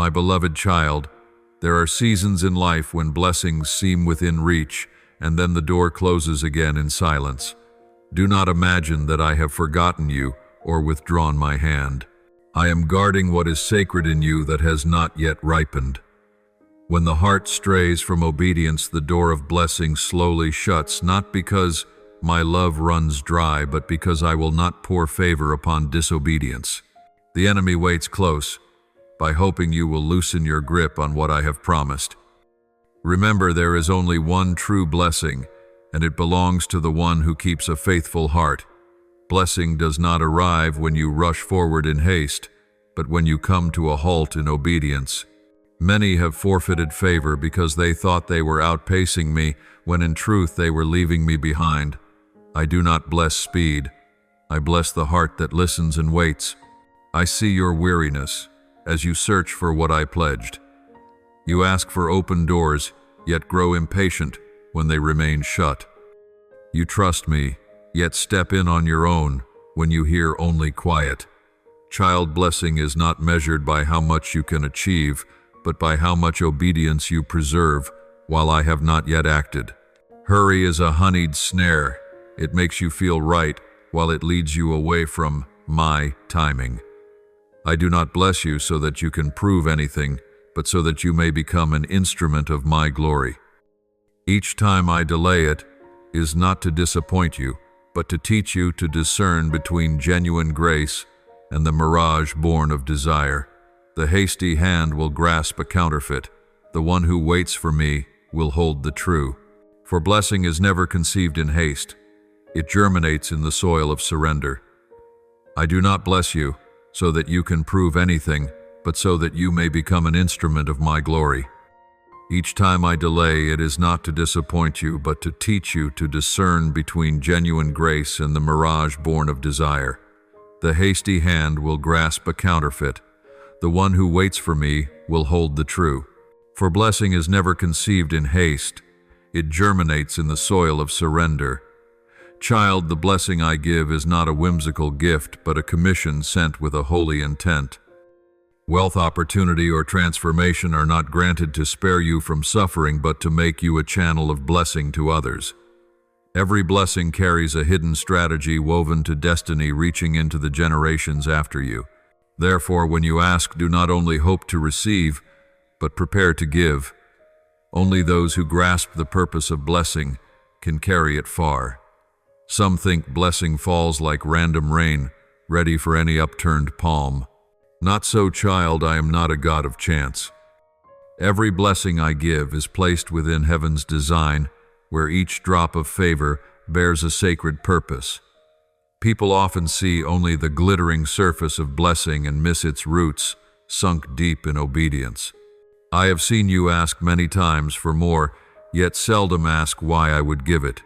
My beloved child, there are seasons in life when blessings seem within reach, and then the door closes again in silence. Do not imagine that I have forgotten you or withdrawn my hand. I am guarding what is sacred in you that has not yet ripened. When the heart strays from obedience, the door of blessing slowly shuts, not because my love runs dry, but because I will not pour favor upon disobedience. The enemy waits close, by hoping you will loosen your grip on what I have promised. Remember, there is only one true blessing, and it belongs to the one who keeps a faithful heart. Blessing does not arrive when you rush forward in haste, but when you come to a halt in obedience. Many have forfeited favor because they thought they were outpacing me, when in truth they were leaving me behind. I do not bless speed. I bless the heart that listens and waits. I see your weariness as you search for what I pledged. You ask for open doors, yet grow impatient when they remain shut. You trust me, yet step in on your own when you hear only quiet. Child, blessing is not measured by how much you can achieve, but by how much obedience you preserve while I have not yet acted. Hurry is a honeyed snare. It makes you feel right while it leads you away from my timing. I do not bless you so that you can prove anything, but so that you may become an instrument of my glory. Each time I delay it is not to disappoint you, but to teach you to discern between genuine grace and the mirage born of desire. The hasty hand will grasp a counterfeit. The one who waits for me will hold the true. For blessing is never conceived in haste. It germinates in the soil of surrender. I do not bless you so that you can prove anything, but so that you may become an instrument of my glory. Each time I delay, it is not to disappoint you, but to teach you to discern between genuine grace and the mirage born of desire. The hasty hand will grasp a counterfeit. The one who waits for me will hold the true. For blessing is never conceived in haste. It germinates in the soil of surrender. Child, the blessing I give is not a whimsical gift, but a commission sent with a holy intent. Wealth, opportunity, or transformation are not granted to spare you from suffering, but to make you a channel of blessing to others. Every blessing carries a hidden strategy woven to destiny, reaching into the generations after you. Therefore, when you ask, do not only hope to receive, but prepare to give. Only those who grasp the purpose of blessing can carry it far. Some think blessing falls like random rain, ready for any upturned palm. Not so, child, I am not a God of chance. Every blessing I give is placed within heaven's design, where each drop of favor bears a sacred purpose. People often see only the glittering surface of blessing and miss its roots, sunk deep in obedience. I have seen you ask many times for more, yet seldom ask why I would give it.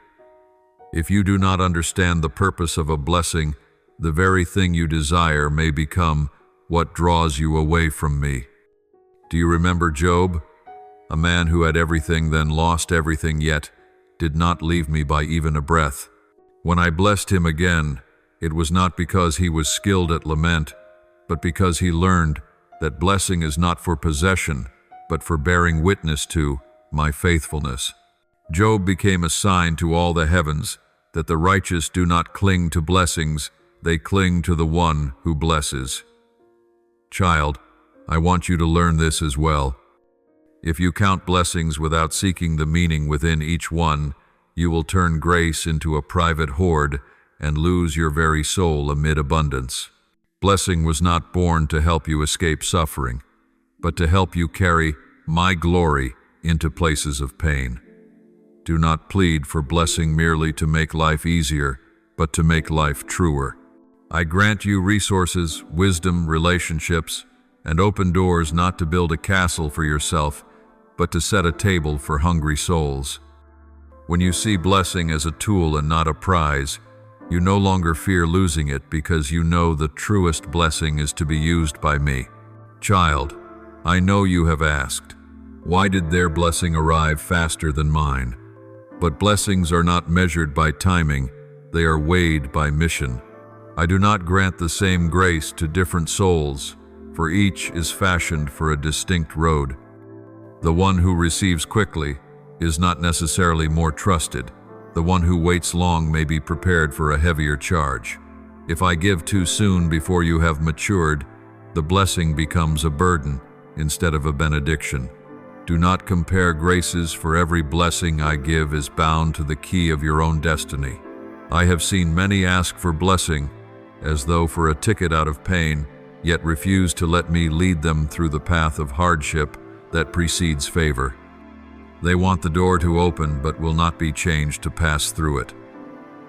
If you do not understand the purpose of a blessing, the very thing you desire may become what draws you away from me. Do you remember Job? A man who had everything, then lost everything, yet did not leave me by even a breath. When I blessed him again, it was not because he was skilled at lament, but because he learned that blessing is not for possession, but for bearing witness to my faithfulness. Job became a sign to all the heavens that the righteous do not cling to blessings, they cling to the one who blesses. Child, I want you to learn this as well. If you count blessings without seeking the meaning within each one, you will turn grace into a private hoard and lose your very soul amid abundance. Blessing was not born to help you escape suffering, but to help you carry my glory into places of pain. Do not plead for blessing merely to make life easier, but to make life truer. I grant you resources, wisdom, relationships, and open doors not to build a castle for yourself, but to set a table for hungry souls. When you see blessing as a tool and not a prize, you no longer fear losing it because you know the truest blessing is to be used by me. Child, I know you have asked, why did their blessing arrive faster than mine? But blessings are not measured by timing, they are weighed by mission. I do not grant the same grace to different souls, for each is fashioned for a distinct road. The one who receives quickly is not necessarily more trusted. The one who waits long may be prepared for a heavier charge. If I give too soon before you have matured, the blessing becomes a burden instead of a benediction. Do not compare graces, for every blessing I give is bound to the key of your own destiny. I have seen many ask for blessing as though for a ticket out of pain, yet refuse to let me lead them through the path of hardship that precedes favor. They want the door to open but will not be changed to pass through it.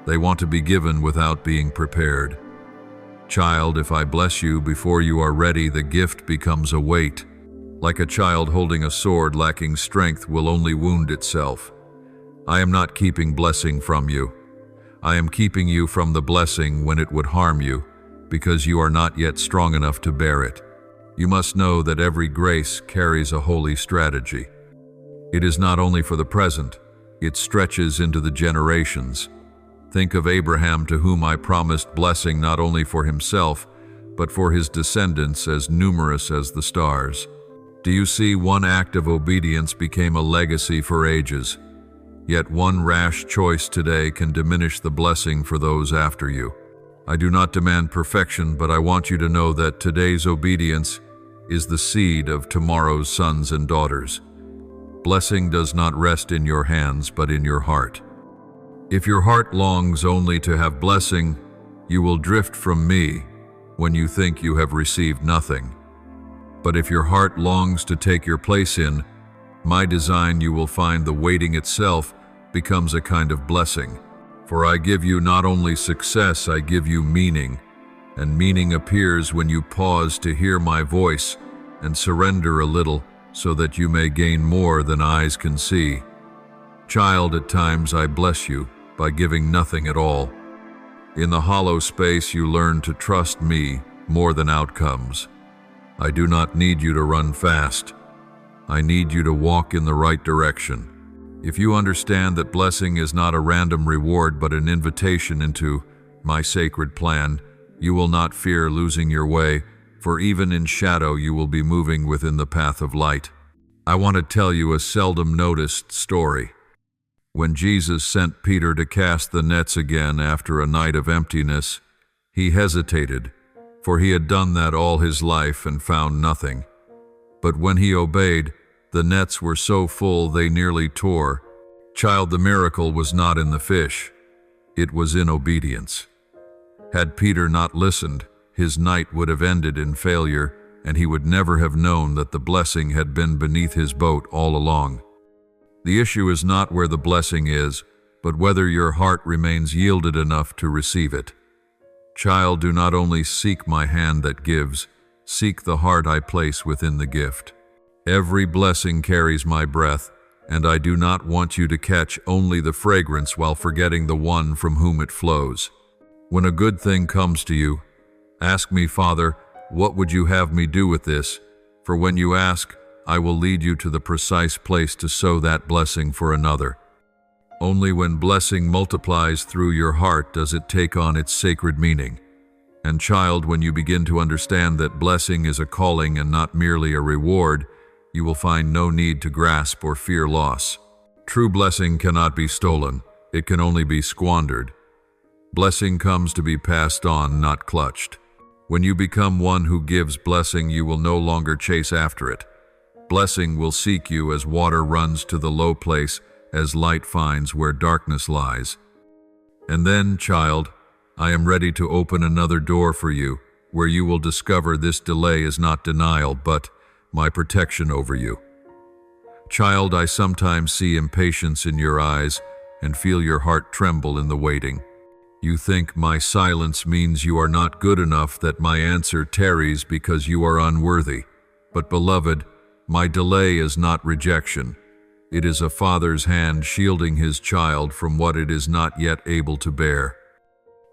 They want to be given without being prepared. Child, if I bless you before you are ready, the gift becomes a weight. Like a child holding a sword lacking strength will only wound itself. I am not keeping blessing from you. I am keeping you from the blessing when it would harm you, because you are not yet strong enough to bear it. You must know that every grace carries a holy strategy. It is not only for the present, it stretches into the generations. Think of Abraham, to whom I promised blessing not only for himself, but for his descendants as numerous as the stars. Do you see, one act of obedience became a legacy for ages. Yet one rash choice today can diminish the blessing for those after you. I do not demand perfection, but I want you to know that today's obedience is the seed of tomorrow's sons and daughters. Blessing does not rest in your hands, but in your heart. If your heart longs only to have blessing, you will drift from me when you think you have received nothing. But if your heart longs to take your place in my design, you will find the waiting itself becomes a kind of blessing. For I give you not only success, I give you meaning, and meaning appears when you pause to hear my voice and surrender a little so that you may gain more than eyes can see. Child, at times I bless you by giving nothing at all. In the hollow space you learn to trust me more than outcomes. I do not need you to run fast. I need you to walk in the right direction. If you understand that blessing is not a random reward but an invitation into my sacred plan, you will not fear losing your way, for even in shadow you will be moving within the path of light. I want to tell you a seldom noticed story. When Jesus sent Peter to cast the nets again after a night of emptiness, he hesitated, for he had done that all his life and found nothing. But when he obeyed, the nets were so full they nearly tore. Child, the miracle was not in the fish. It was in obedience. Had Peter not listened, his night would have ended in failure, and he would never have known that the blessing had been beneath his boat all along. The issue is not where the blessing is, but whether your heart remains yielded enough to receive it. Child, do not only seek my hand that gives, seek the heart I place within the gift. Every blessing carries my breath, and I do not want you to catch only the fragrance while forgetting the one from whom it flows. When a good thing comes to you, ask me, Father, what would you have me do with this? For when you ask, I will lead you to the precise place to sow that blessing for another. Only when blessing multiplies through your heart does it take on its sacred meaning. And child, when you begin to understand that blessing is a calling and not merely a reward, you will find no need to grasp or fear loss. True blessing cannot be stolen. It can only be squandered. Blessing comes to be passed on, not clutched. When you become one who gives blessing, you will no longer chase after it. Blessing will seek you as water runs to the low place, as light finds where darkness lies. And then, child, I am ready to open another door for you, where you will discover this delay is not denial, but my protection over you. Child, I sometimes see impatience in your eyes and feel your heart tremble in the waiting. You think my silence means you are not good enough, that my answer tarries because you are unworthy. But beloved, my delay is not rejection. It is a father's hand shielding his child from what it is not yet able to bear.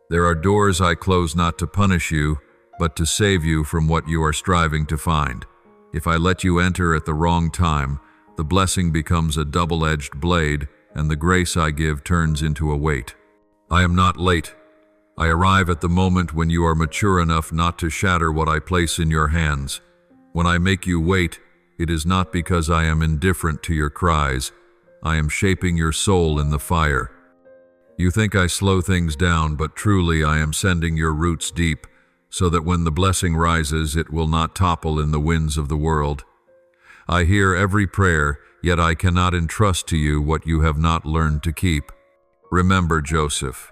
There are doors I close not to punish you, but to save you from what you are striving to find. If I let you enter at the wrong time, the blessing becomes a double-edged blade, and the grace I give turns into a weight. I am not late. I arrive at the moment when you are mature enough not to shatter what I place in your hands. When I make you wait, it is not because I am indifferent to your cries. I am shaping your soul in the fire. You think I slow things down, but truly I am sending your roots deep, so that when the blessing rises, it will not topple in the winds of the world. I hear every prayer, yet I cannot entrust to you what you have not learned to keep. Remember Joseph.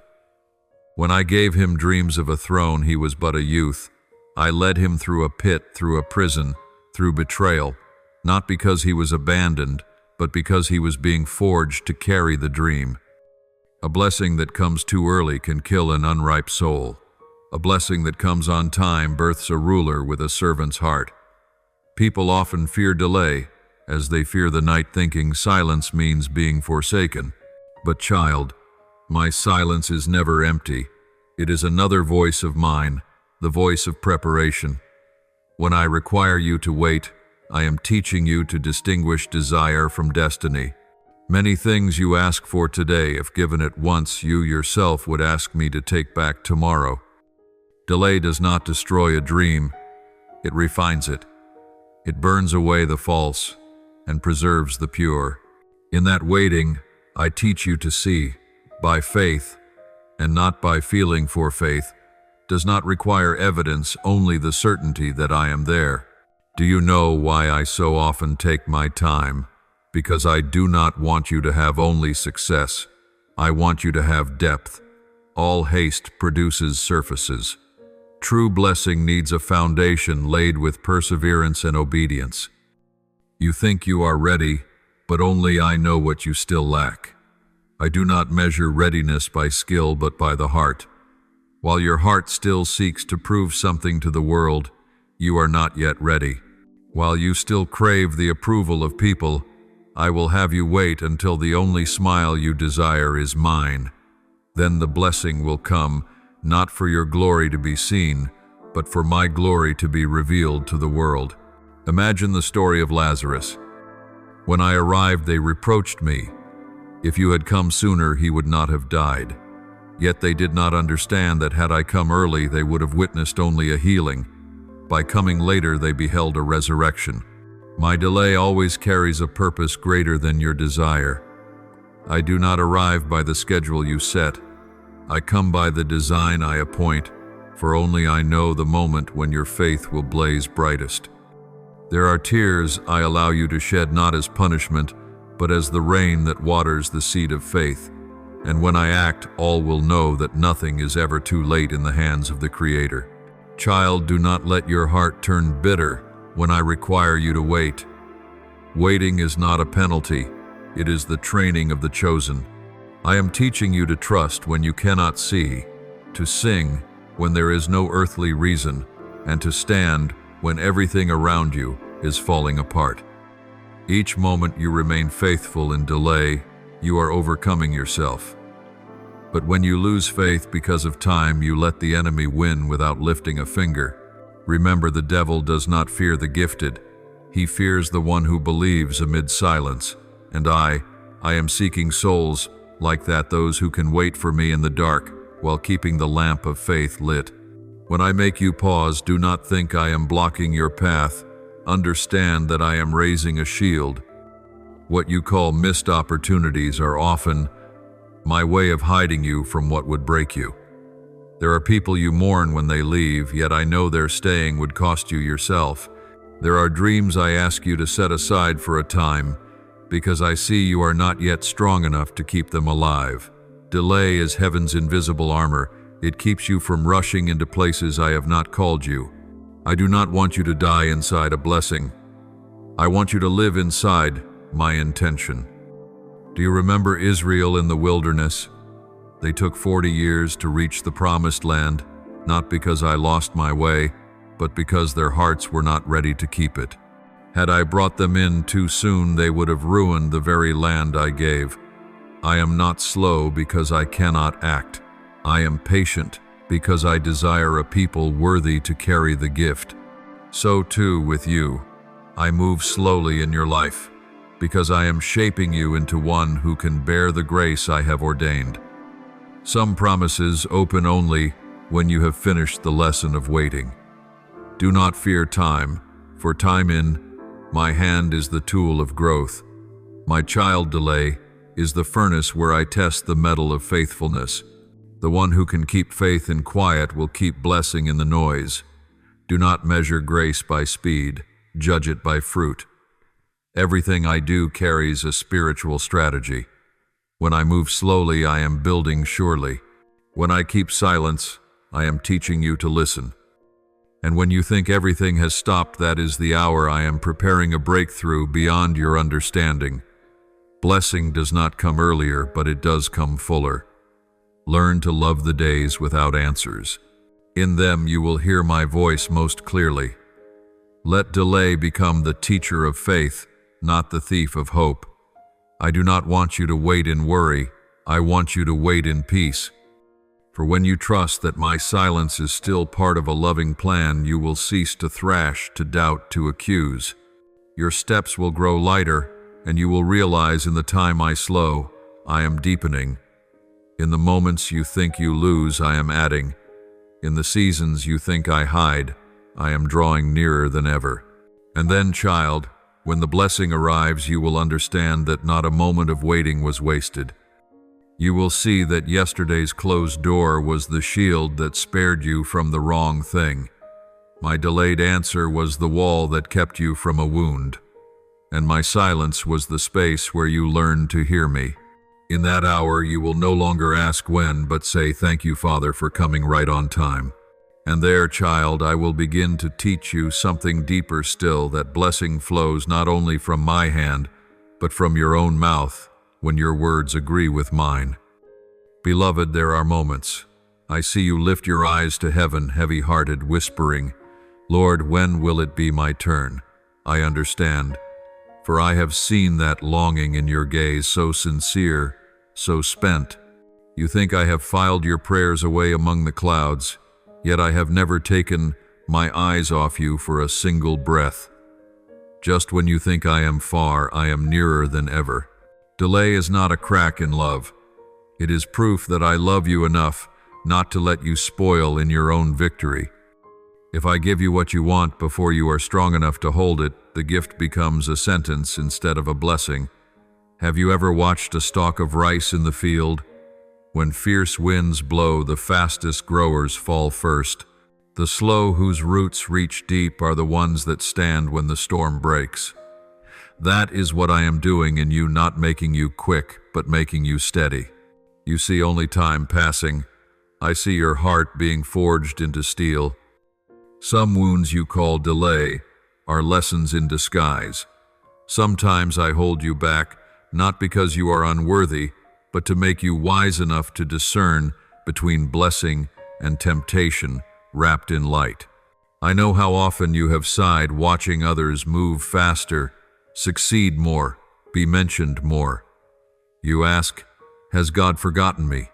When I gave him dreams of a throne, he was but a youth. I led him through a pit, through a prison, through betrayal, not because he was abandoned, but because he was being forged to carry the dream. A blessing that comes too early can kill an unripe soul. A blessing that comes on time births a ruler with a servant's heart. People often fear delay, as they fear the night, thinking silence means being forsaken. But child, my silence is never empty. It is another voice of mine, the voice of preparation. When I require you to wait, I am teaching you to distinguish desire from destiny. Many things you ask for today, if given at once, you yourself would ask me to take back tomorrow. Delay does not destroy a dream, it refines it. It burns away the false and preserves the pure. In that waiting, I teach you to see, by faith, and not by feeling, for faith does not require evidence, only the certainty that I am there. Do you know why I so often take my time? Because I do not want you to have only success. I want you to have depth. All haste produces surfaces. True blessing needs a foundation laid with perseverance and obedience. You think you are ready, but only I know what you still lack. I do not measure readiness by skill, but by the heart. While your heart still seeks to prove something to the world, you are not yet ready. While you still crave the approval of people, I will have you wait until the only smile you desire is mine. Then the blessing will come, not for your glory to be seen, but for my glory to be revealed to the world. Imagine the story of Lazarus. When I arrived, they reproached me. If you had come sooner, he would not have died. Yet they did not understand that had I come early, they would have witnessed only a healing. By coming later, they beheld a resurrection. My delay always carries a purpose greater than your desire. I do not arrive by the schedule you set. I come by the design I appoint, for only I know the moment when your faith will blaze brightest. There are tears I allow you to shed, not as punishment, but as the rain that waters the seed of faith. And when I act, all will know that nothing is ever too late in the hands of the Creator. Child, do not let your heart turn bitter when I require you to wait. Waiting is not a penalty, it is the training of the chosen. I am teaching you to trust when you cannot see, to sing when there is no earthly reason, and to stand when everything around you is falling apart. Each moment you remain faithful in delay, you are overcoming yourself. But when you lose faith because of time, you let the enemy win without lifting a finger. Remember, the devil does not fear the gifted. He fears the one who believes amid silence. And I am seeking souls like that, those who can wait for me in the dark while keeping the lamp of faith lit. When I make you pause, do not think I am blocking your path. Understand that I am raising a shield. What you call missed opportunities are often my way of hiding you from what would break you. There are people you mourn when they leave, yet I know their staying would cost you yourself. There are dreams I ask you to set aside for a time, because I see you are not yet strong enough to keep them alive. Delay is heaven's invisible armor. It keeps you from rushing into places I have not called you. I do not want you to die inside a blessing. I want you to live inside my intention. Do you remember Israel in the wilderness? They took 40 years to reach the promised land, not because I lost my way, but because their hearts were not ready to keep it. Had I brought them in too soon, they would have ruined the very land I gave. I am not slow because I cannot act. I am patient because I desire a people worthy to carry the gift. So too with you. I move slowly in your life, because I am shaping you into one who can bear the grace I have ordained. Some promises open only when you have finished the lesson of waiting. Do not fear time, For time in my hand is the tool of growth. My child, delay is the furnace where I test the metal of faithfulness. The one who can keep faith in quiet will keep blessing in the noise. Do not measure grace by speed, judge it by fruit. Everything I do carries a spiritual strategy. When I move slowly, I am building surely. When I keep silence, I am teaching you to listen. And when you think everything has stopped, that is the hour I am preparing a breakthrough beyond your understanding. Blessing does not come earlier, but it does come fuller. Learn to love the days without answers. In them you will hear my voice most clearly. Let delay become the teacher of faith, not the thief of hope. I do not want you to wait in worry. I want you to wait in peace. For when you trust that my silence is still part of a loving plan, you will cease to thrash, to doubt, to accuse. Your steps will grow lighter, and you will realize in the time I slow, I am deepening. In the moments you think you lose, I am adding. In the seasons you think I hide, I am drawing nearer than ever. And then, child, when the blessing arrives, you will understand that not a moment of waiting was wasted. You will see that yesterday's closed door was the shield that spared you from the wrong thing. My delayed answer was the wall that kept you from a wound. And my silence was the space where you learned to hear me. In that hour, you will no longer ask when, but say, "Thank you, Father, for coming right on time." And there, child, I will begin to teach you something deeper still, that blessing flows not only from my hand, but from your own mouth, when your words agree with mine. Beloved, there are moments. I see you lift your eyes to heaven, heavy-hearted, whispering, "Lord, when will it be my turn?" I understand, for I have seen that longing in your gaze, so sincere, so spent. You think I have filed your prayers away among the clouds, yet I have never taken my eyes off you for a single breath. Just when you think I am far, I am nearer than ever. Delay is not a crack in love. It is proof that I love you enough not to let you spoil in your own victory. If I give you what you want before you are strong enough to hold it, the gift becomes a sentence instead of a blessing. Have you ever watched a stalk of rice in the field? When fierce winds blow, the fastest growers fall first. The slow whose roots reach deep are the ones that stand when the storm breaks. That is what I am doing in you, not making you quick, but making you steady. You see only time passing. I see your heart being forged into steel. Some wounds you call delay are lessons in disguise. Sometimes I hold you back, not because you are unworthy, but to make you wise enough to discern between blessing and temptation wrapped in light. I know how often you have sighed watching others move faster, succeed more, be mentioned more. You ask, "Has God forgotten me?"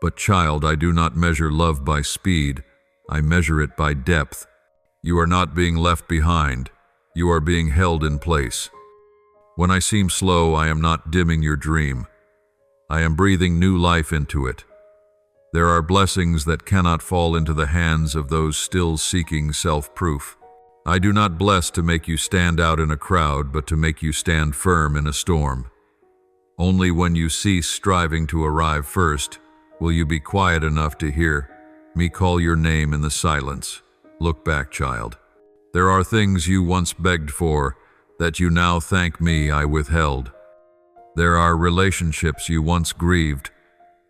But child, I do not measure love by speed. I measure it by depth. You are not being left behind. You are being held in place. When I seem slow, I am not dimming your dream. I am breathing new life into it. There are blessings that cannot fall into the hands of those still seeking self-proof. I do not bless to make you stand out in a crowd, but to make you stand firm in a storm. Only when you cease striving to arrive first will you be quiet enough to hear me call your name in the silence. Look back, child. There are things you once begged for that you now thank me I withheld. There are relationships you once grieved,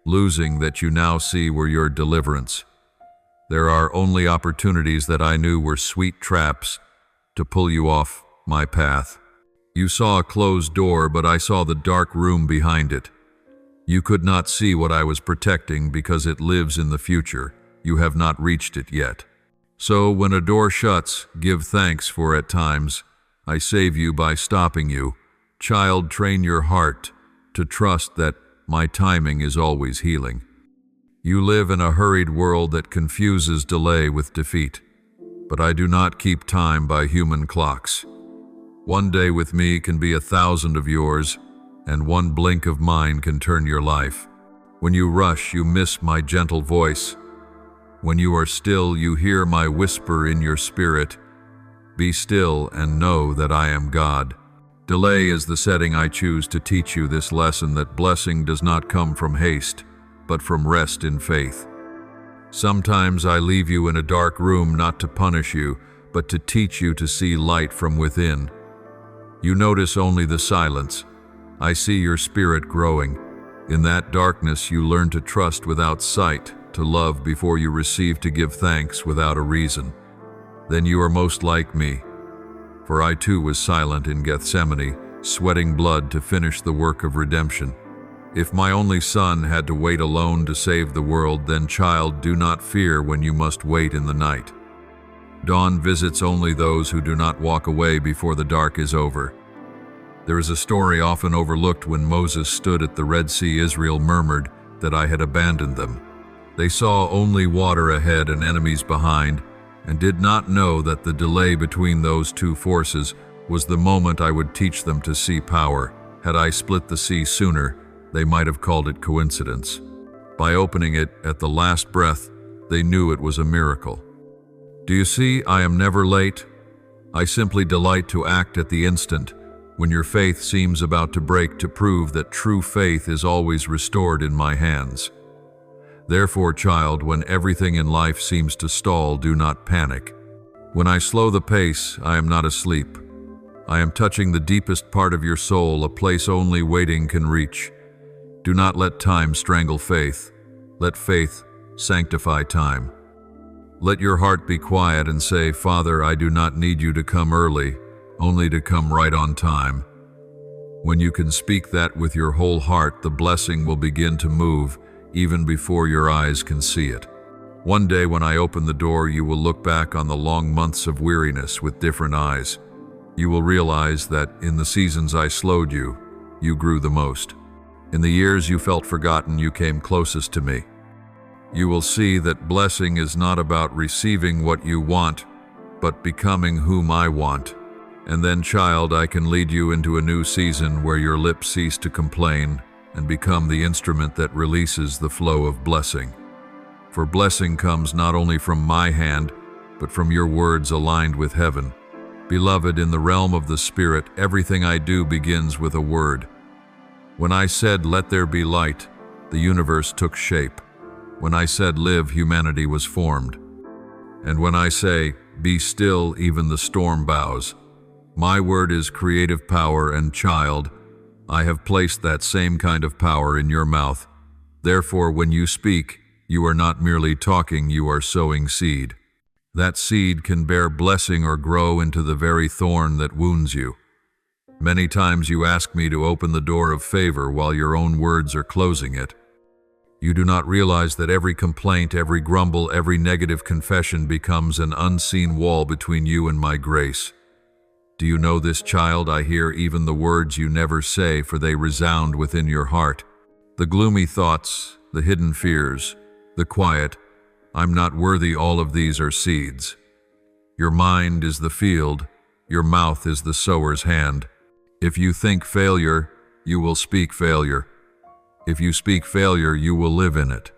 losing, that you now see were your deliverance. There are only opportunities that I knew were sweet traps to pull you off my path. You saw a closed door, but I saw the dark room behind it. You could not see what I was protecting because it lives in the future. You have not reached it yet. So when a door shuts, give thanks, for at times I save you by stopping you. Child, train your heart to trust that my timing is always healing. You live in a hurried world that confuses delay with defeat, but I do not keep time by human clocks. One day with me can be 1,000 of yours, and one blink of mine can turn your life. When you rush, you miss my gentle voice. When you are still, you hear my whisper in your spirit. Be still and know that I am God. Delay is the setting I choose to teach you this lesson that blessing does not come from haste, but from rest in faith. Sometimes I leave you in a dark room not to punish you, but to teach you to see light from within. You notice only the silence. I see your spirit growing. In that darkness you learn to trust without sight, to love before you receive, to give thanks without a reason. Then you are most like me. For I too was silent in Gethsemane, sweating blood to finish the work of redemption. If my only son had to wait alone to save the world, then child, do not fear when you must wait in the night. Dawn visits only those who do not walk away before the dark is over. There is a story often overlooked. When Moses stood at the Red Sea, Israel murmured that I had abandoned them. They saw only water ahead and enemies behind, and did not know that the delay between those two forces was the moment I would teach them to see power. Had I split the sea sooner, they might have called it coincidence. By opening it at the last breath, they knew it was a miracle. Do you see, I am never late? I simply delight to act at the instant, when your faith seems about to break, to prove that true faith is always restored in my hands. Therefore, child, when everything in life seems to stall, do not panic. When I slow the pace, I am not asleep. I am touching the deepest part of your soul, a place only waiting can reach. Do not let time strangle faith. Let faith sanctify time. Let your heart be quiet and say, Father, I do not need you to come early, only to come right on time. When you can speak that with your whole heart, the blessing will begin to move, even before your eyes can see it. One day when I open the door, you will look back on the long months of weariness with different eyes. You will realize that in the seasons I slowed you, you grew the most. In the years you felt forgotten, you came closest to me. You will see that blessing is not about receiving what you want, but becoming whom I want. And then, child, I can lead you into a new season where your lips cease to complain and become the instrument that releases the flow of blessing. For blessing comes not only from my hand, but from your words aligned with heaven. Beloved, in the realm of the Spirit, everything I do begins with a word. When I said, let there be light, the universe took shape. When I said, live, humanity was formed. And when I say, be still, even the storm bows. My word is creative power, and child, I have placed that same kind of power in your mouth. Therefore, when you speak, you are not merely talking, you are sowing seed. That seed can bear blessing or grow into the very thorn that wounds you. Many times you ask me to open the door of favor while your own words are closing it. You do not realize that every complaint, every grumble, every negative confession becomes an unseen wall between you and my grace. Do you know this, child? I hear even the words you never say, for they resound within your heart. The gloomy thoughts, the hidden fears, the quiet, I'm not worthy, all of these are seeds. Your mind is the field, your mouth is the sower's hand. If you think failure, you will speak failure. If you speak failure, you will live in it.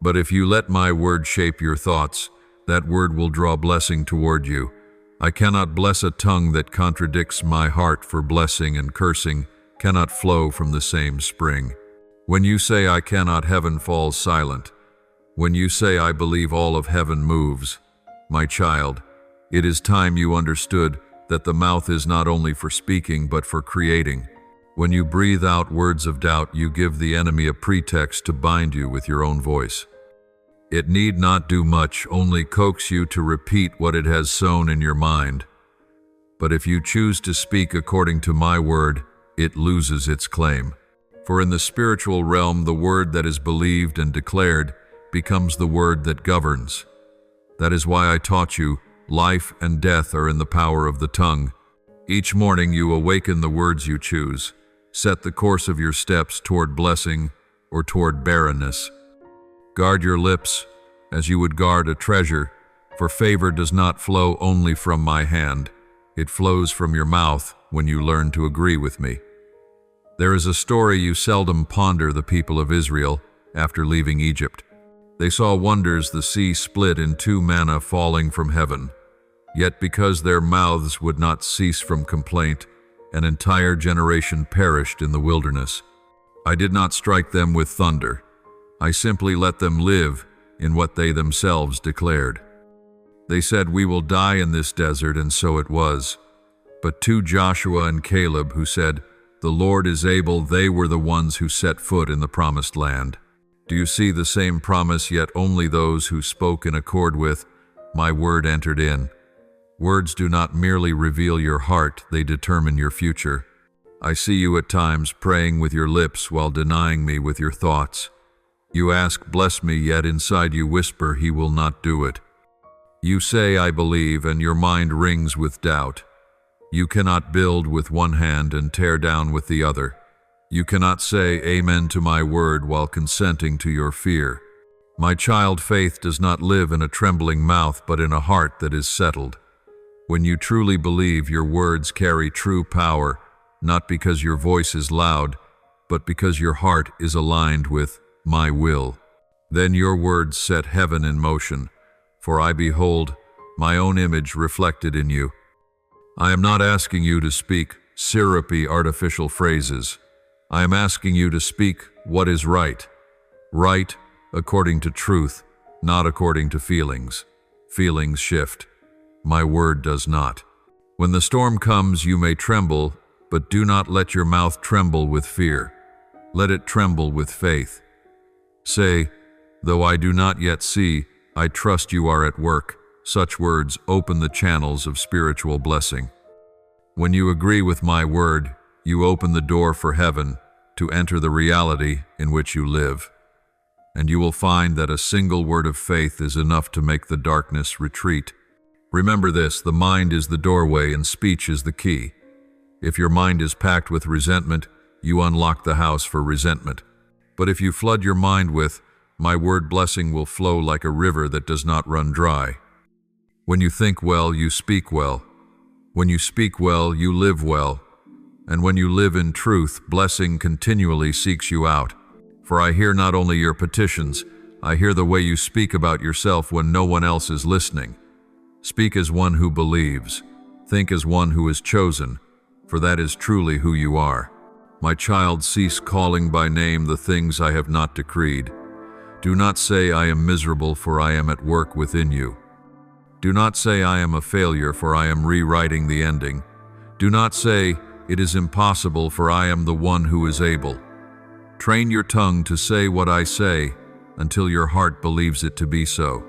But if you let my word shape your thoughts, that word will draw blessing toward you. I cannot bless a tongue that contradicts my heart, for blessing and cursing cannot flow from the same spring. When you say I cannot, heaven falls silent. When you say I believe, all of heaven moves. My child, it is time you understood that the mouth is not only for speaking but for creating. When you breathe out words of doubt, you give the enemy a pretext to bind you with your own voice. It need not do much, only coax you to repeat what it has sown in your mind. But if you choose to speak according to my word, it loses its claim. For in the spiritual realm, the word that is believed and declared becomes the word that governs. That is why I taught you, life and death are in the power of the tongue. Each morning you awaken the words you choose. Set the course of your steps toward blessing or toward barrenness. Guard your lips as you would guard a treasure, for favor does not flow only from my hand. It flows from your mouth when you learn to agree with me. There is a story you seldom ponder: the people of Israel after leaving Egypt. They saw wonders, the sea split in two, manna falling from heaven. Yet because their mouths would not cease from complaint, an entire generation perished in the wilderness. I did not strike them with thunder. I simply let them live in what they themselves declared. They said, "We will die in this desert," and so it was. But to Joshua and Caleb, who said, "The Lord is able," they were the ones who set foot in the promised land. Do you see the same promise, yet only those who spoke in accord with my word entered in? Words do not merely reveal your heart, they determine your future. I see you at times praying with your lips while denying me with your thoughts. You ask, "Bless me," yet inside you whisper, "He will not do it." You say, "I believe," and your mind rings with doubt. You cannot build with one hand and tear down with the other. You cannot say amen to my word while consenting to your fear. My child, faith does not live in a trembling mouth, but in a heart that is settled. When you truly believe, your words carry true power, not because your voice is loud, but because your heart is aligned with my will. Then your words set heaven in motion, for I behold my own image reflected in you. I am not asking you to speak syrupy, artificial phrases. I am asking you to speak what is right. Right according to truth, not according to feelings. Feelings shift. My word does not. When the storm comes, you may tremble, but do not let your mouth tremble with fear. Let it tremble with faith. Say, "Though I do not yet see, I trust you are at work." Such words open the channels of spiritual blessing. When you agree with my word, you open the door for heaven to enter the reality in which you live. And you will find that a single word of faith is enough to make the darkness retreat. Remember this: the mind is the doorway and speech is the key. If your mind is packed with resentment, you unlock the house for resentment. But if you flood your mind with my word, blessing will flow like a river that does not run dry. When you think well, you speak well. When you speak well, you live well. And when you live in truth, blessing continually seeks you out. For I hear not only your petitions, I hear the way you speak about yourself when no one else is listening. Speak as one who believes. Think as one who is chosen, for that is truly who you are. My child, cease calling by name the things I have not decreed. Do not say I am miserable, for I am at work within you. Do not say I am a failure, for I am rewriting the ending. Do not say it is impossible, for I am the one who is able. Train your tongue to say what I say until your heart believes it to be so.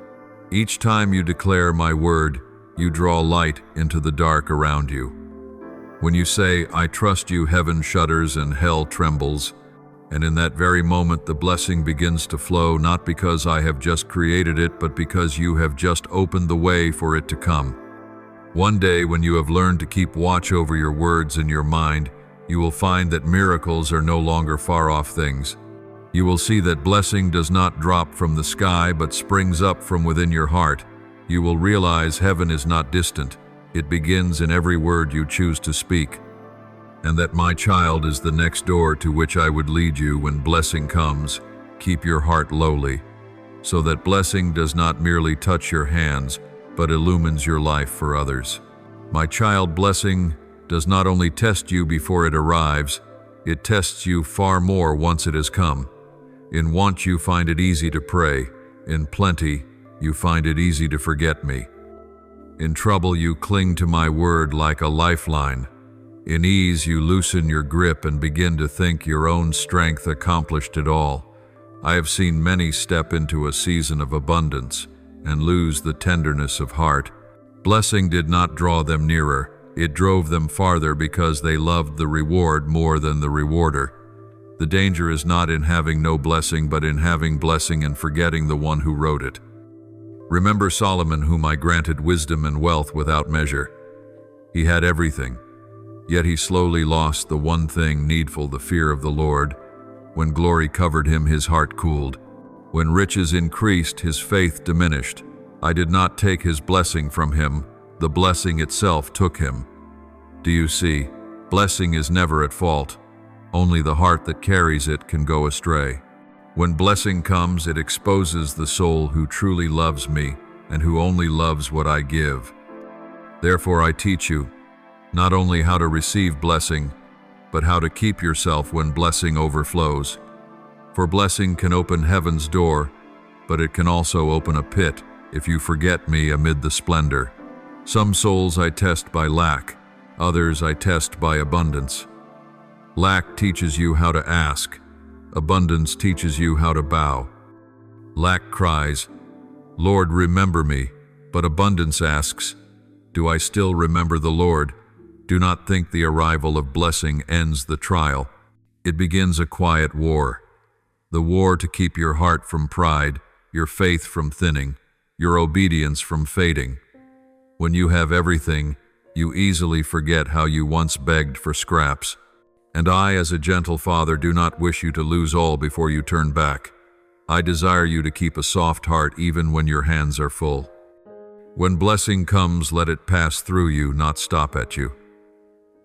Each time you declare my word, you draw light into the dark around you. When you say, I trust you, heaven shudders and hell trembles. And in that very moment, the blessing begins to flow, not because I have just created it, but because you have just opened the way for it to come. One day, when you have learned to keep watch over your words in your mind, you will find that miracles are no longer far-off things. You will see that blessing does not drop from the sky, but springs up from within your heart. You will realize heaven is not distant. It begins in every word you choose to speak. And that my child is the next door to which I would lead you when blessing comes. Keep your heart lowly, so that blessing does not merely touch your hands, but illumines your life for others. My child, blessing does not only test you before it arrives, it tests you far more once it has come. In want you find it easy to pray. In plenty you find it easy to forget me. In trouble you cling to my word like a lifeline. In ease you loosen your grip and begin to think your own strength accomplished it all. I have seen many step into a season of abundance and lose the tenderness of heart. Blessing did not draw them nearer, it drove them farther because they loved the reward more than the rewarder. The danger is not in having no blessing, but in having blessing and forgetting the one who wrote it. Remember Solomon, whom I granted wisdom and wealth without measure. He had everything. Yet he slowly lost the one thing needful, the fear of the Lord. When glory covered him, his heart cooled. When riches increased, his faith diminished. I did not take his blessing from him. The blessing itself took him. Do you see? Blessing is never at fault. Only the heart that carries it can go astray. When blessing comes, it exposes the soul who truly loves me and who only loves what I give. Therefore I teach you, not only how to receive blessing, but how to keep yourself when blessing overflows. For blessing can open heaven's door, but it can also open a pit if you forget me amid the splendor. Some souls I test by lack, others I test by abundance. Lack teaches you how to ask, abundance teaches you how to bow. Lack cries, Lord, remember me, but abundance asks, do I still remember the Lord? Do not think the arrival of blessing ends the trial. It begins a quiet war. The war to keep your heart from pride, your faith from thinning, your obedience from fading. When you have everything, you easily forget how you once begged for scraps. And I, as a gentle father, do not wish you to lose all before you turn back. I desire you to keep a soft heart even when your hands are full. When blessing comes, let it pass through you, not stop at you.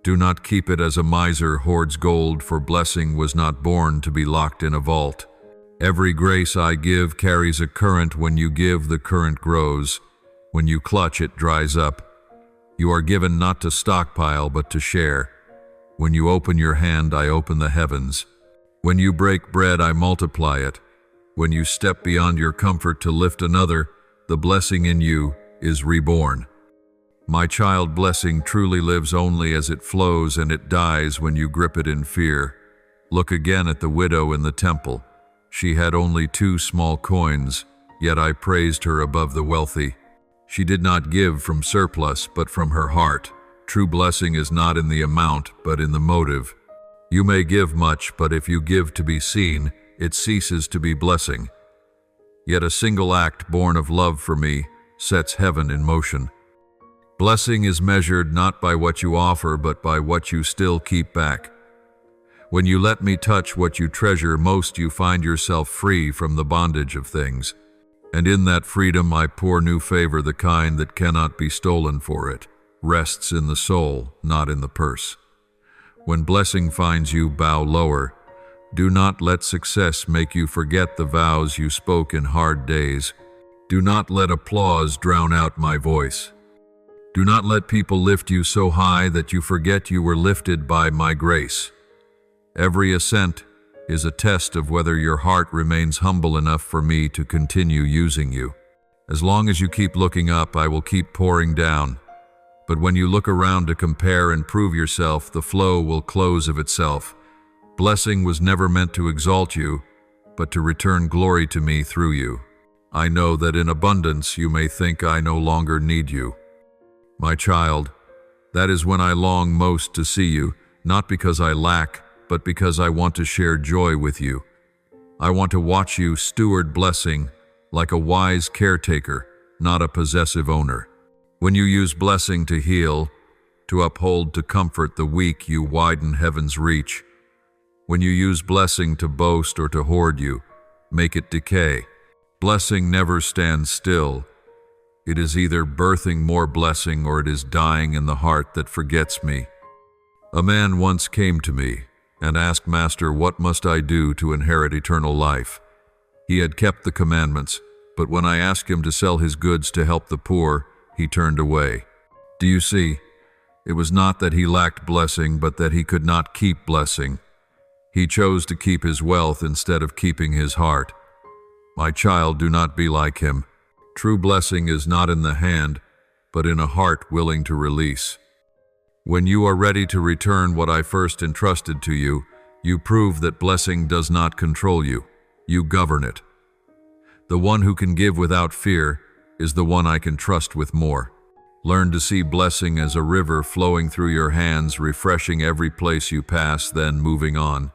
Do not keep it as a miser hoards gold, for blessing was not born to be locked in a vault. Every grace I give carries a current. When you give, the current grows. When you clutch, it dries up. You are given not to stockpile, but to share. When you open your hand, I open the heavens. When you break bread, I multiply it. When you step beyond your comfort to lift another, the blessing in you is reborn. My child, blessing truly lives only as it flows, and it dies when you grip it in fear. Look again at the widow in the temple. She had only 2 small coins, yet I praised her above the wealthy. She did not give from surplus, but from her heart. True blessing is not in the amount, but in the motive. You may give much, but if you give to be seen, it ceases to be blessing. Yet a single act born of love for me sets heaven in motion. Blessing is measured not by what you offer, but by what you still keep back. When you let me touch what you treasure most, you find yourself free from the bondage of things. And in that freedom I pour new favor, the kind that cannot be stolen, for it rests in the soul, not in the purse. When blessing finds you, bow lower. Do not let success make you forget the vows you spoke in hard days. Do not let applause drown out my voice. Do not let people lift you so high that you forget you were lifted by my grace. Every ascent is a test of whether your heart remains humble enough for me to continue using you. As long as you keep looking up, I will keep pouring down. But when you look around to compare and prove yourself, the flow will close of itself. Blessing was never meant to exalt you, but to return glory to me through you. I know that in abundance you may think I no longer need you. My child, that is when I long most to see you, not because I lack, but because I want to share joy with you. I want to watch you steward blessing like a wise caretaker, not a possessive owner. When you use blessing to heal, to uphold, to comfort the weak, you widen heaven's reach. When you use blessing to boast or to hoard, you make it decay. Blessing never stands still. It is either birthing more blessing or it is dying in the heart that forgets me. A man once came to me and asked, Master, what must I do to inherit eternal life? He had kept the commandments, but when I asked him to sell his goods to help the poor, he turned away. Do you see? It was not that he lacked blessing, but that he could not keep blessing. He chose to keep his wealth instead of keeping his heart. My child, do not be like him. True blessing is not in the hand, but in a heart willing to release. When you are ready to return what I first entrusted to you, you prove that blessing does not control you. You govern it. The one who can give without fear is the one I can trust with more. Learn to see blessing as a river flowing through your hands, refreshing every place you pass, then moving on.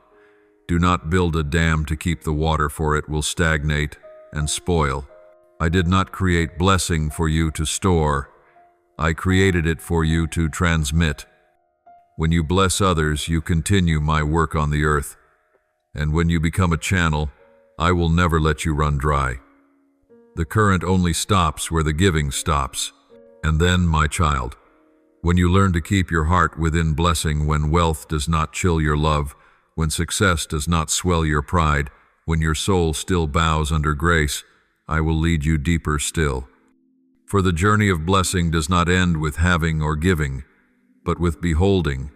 Do not build a dam to keep the water, for it will stagnate and spoil. I did not create blessing for you to store. I created it for you to transmit. When you bless others, you continue my work on the earth. And when you become a channel, I will never let you run dry. The current only stops where the giving stops. And then, my child, when you learn to keep your heart within blessing, when wealth does not chill your love, when success does not swell your pride, when your soul still bows under grace, I will lead you deeper still. For the journey of blessing does not end with having or giving, but with beholding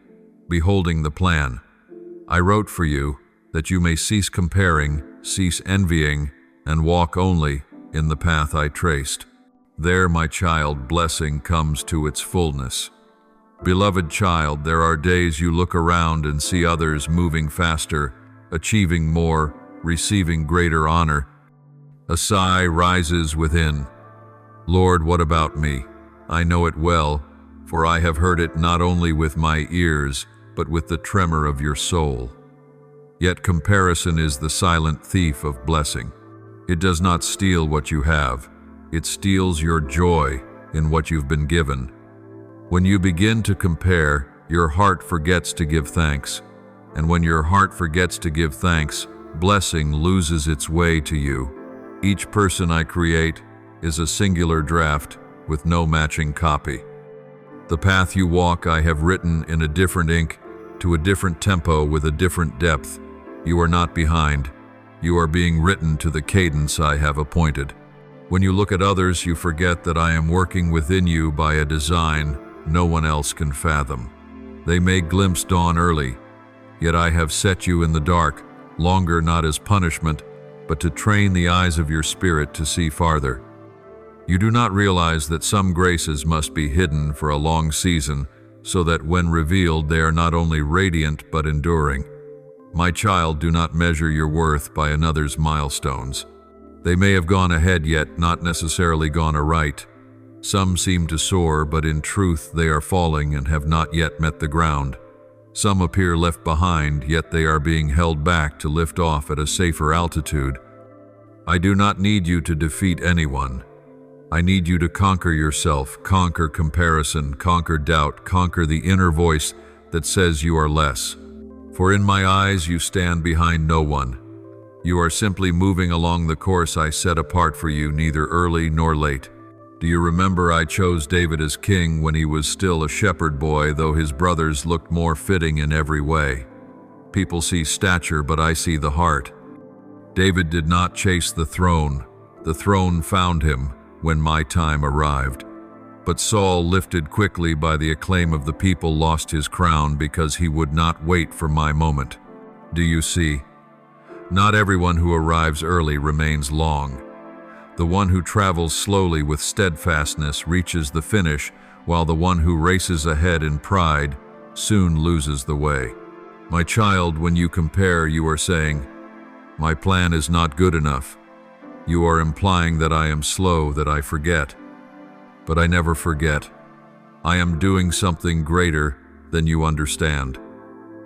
the plan. I wrote for you, that you may cease comparing, cease envying, and walk only in the path I traced. There, my child, blessing comes to its fullness. Beloved child, there are days you look around and see others moving faster, achieving more, receiving greater honor. A sigh rises within. Lord, what about me? I know it well, for I have heard it not only with my ears, but with the tremor of your soul. Yet comparison is the silent thief of blessing. It does not steal what you have. It steals your joy in what you've been given. When you begin to compare, your heart forgets to give thanks. And when your heart forgets to give thanks, blessing loses its way to you. Each person I create is a singular draft with no matching copy. The path you walk I have written in a different ink, to a different tempo with a different depth. You are not behind. You are being written to the cadence I have appointed. When you look at others, you forget that I am working within you by a design no one else can fathom. They may glimpse dawn early, yet I have set you in the dark, longer not as punishment, but to train the eyes of your spirit to see farther. You do not realize that some graces must be hidden for a long season, so that when revealed they are not only radiant but enduring. My child, do not measure your worth by another's milestones. They may have gone ahead yet not necessarily gone aright. Some seem to soar, but in truth they are falling and have not yet met the ground. Some appear left behind, yet they are being held back to lift off at a safer altitude. I do not need you to defeat anyone. I need you to conquer yourself, conquer comparison, conquer doubt, conquer the inner voice that says you are less. For in my eyes you stand behind no one. You are simply moving along the course I set apart for you, neither early nor late. Do you remember I chose David as king when he was still a shepherd boy, though his brothers looked more fitting in every way? People see stature, but I see the heart. David did not chase the throne found him when my time arrived. But Saul, lifted quickly by the acclaim of the people, lost his crown because he would not wait for my moment. Do you see? Not everyone who arrives early remains long. The one who travels slowly with steadfastness reaches the finish, while the one who races ahead in pride soon loses the way. My child, when you compare, you are saying, "My plan is not good enough." You are implying that I am slow, that I forget. But I never forget. I am doing something greater than you understand.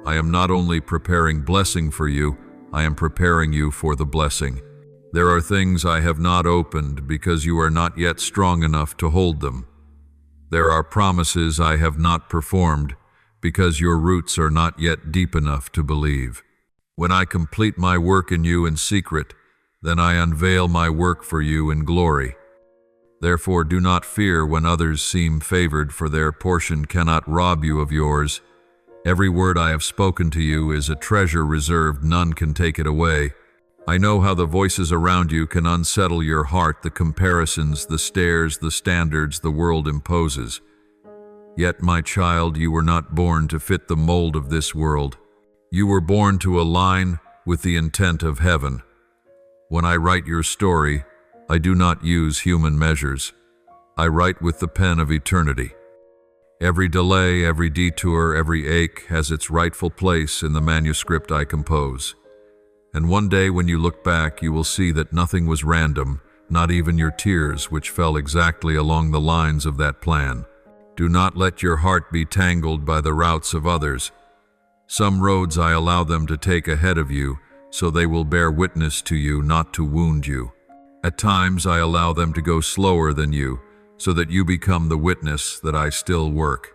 I am not only preparing blessing for you, I am preparing you for the blessing. There are things I have not opened because you are not yet strong enough to hold them. There are promises I have not performed because your roots are not yet deep enough to believe. When I complete my work in you in secret, then I unveil my work for you in glory. Therefore do not fear when others seem favored, for their portion cannot rob you of yours. Every word I have spoken to you is a treasure reserved, none can take it away. I know how the voices around you can unsettle your heart, the comparisons, the stares, the standards the world imposes. Yet, my child, you were not born to fit the mold of this world. You were born to align with the intent of heaven. When I write your story, I do not use human measures. I write with the pen of eternity. Every delay, every detour, every ache has its rightful place in the manuscript I compose. And one day when you look back, you will see that nothing was random, not even your tears, which fell exactly along the lines of that plan. Do not let your heart be tangled by the routes of others. Some roads I allow them to take ahead of you, so they will bear witness to you, not to wound you. At times I allow them to go slower than you, so that you become the witness that I still work.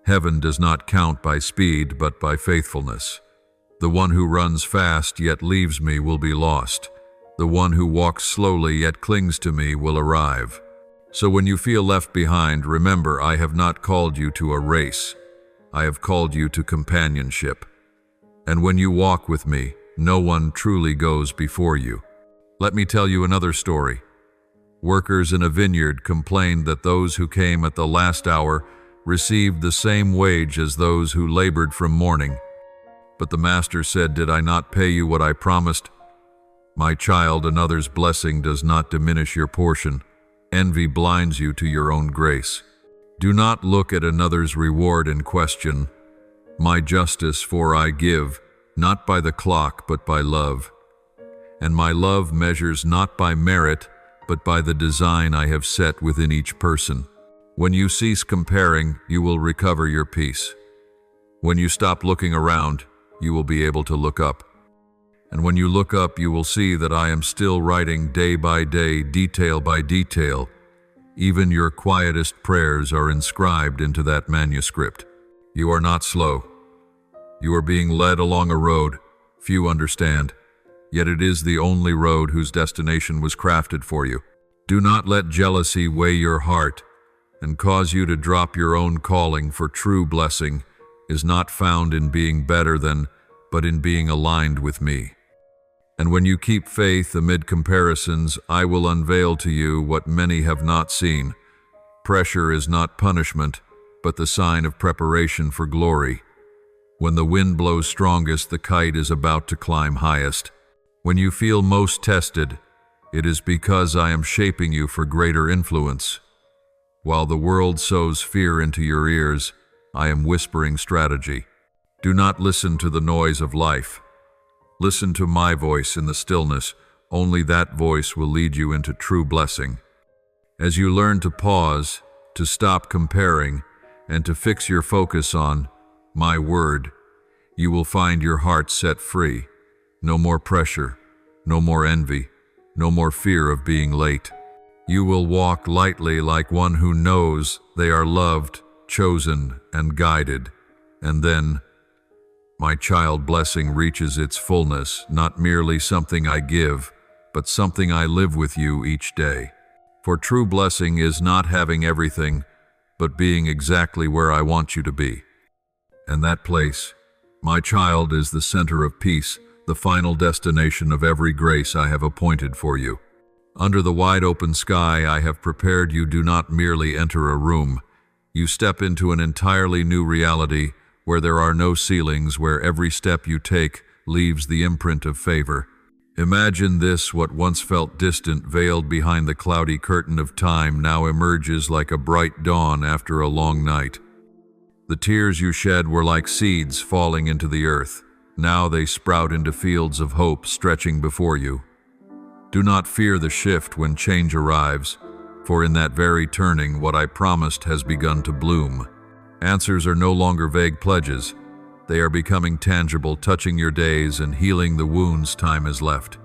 Heaven does not count by speed, but by faithfulness. The one who runs fast yet leaves me will be lost. The one who walks slowly yet clings to me will arrive. So when you feel left behind, remember I have not called you to a race. I have called you to companionship. And when you walk with me, no one truly goes before you. Let me tell you another story. Workers in a vineyard complained that those who came at the last hour received the same wage as those who labored from morning. But the master said, "Did I not pay you what I promised? My child, another's blessing does not diminish your portion. Envy blinds you to your own grace. Do not look at another's reward and question, my justice for I give, not by the clock but by love. And my love measures not by merit, but by the design I have set within each person. When you cease comparing, you will recover your peace. When you stop looking around, you will be able to look up. And when you look up, you will see that I am still writing day by day, detail by detail. Even your quietest prayers are inscribed into that manuscript. You are not slow. You are being led along a road few understand, yet it is the only road whose destination was crafted for you. Do not let jealousy weigh your heart and cause you to drop your own calling, for true blessing is not found in being better than, but in being aligned with me. And when you keep faith amid comparisons, I will unveil to you what many have not seen. Pressure is not punishment, but the sign of preparation for glory. When the wind blows strongest, the kite is about to climb highest. When you feel most tested, it is because I am shaping you for greater influence. While the world sows fear into your ears, I am whispering strategy. Do not listen to the noise of life. Listen to my voice in the stillness. Only that voice will lead you into true blessing. As you learn to pause, to stop comparing, and to fix your focus on my word, you will find your heart set free. No more pressure, no more envy, no more fear of being late. You will walk lightly like one who knows they are loved, chosen, and guided. And then, my child, blessing reaches its fullness, not merely something I give, but something I live with you each day. For true blessing is not having everything, but being exactly where I want you to be. And that place, my child, is the center of peace, the final destination of every grace I have appointed for you. Under the wide open sky I have prepared you do not merely enter a room. You step into an entirely new reality where there are no ceilings, where every step you take leaves the imprint of favor. Imagine this: what once felt distant, veiled behind the cloudy curtain of time, now emerges like a bright dawn after a long night. The tears you shed were like seeds falling into the earth. Now they sprout into fields of hope stretching before you. Do not fear the shift when change arrives, for in that very turning, what I promised has begun to bloom. Answers are no longer vague pledges. They are becoming tangible, touching your days and healing the wounds time has left.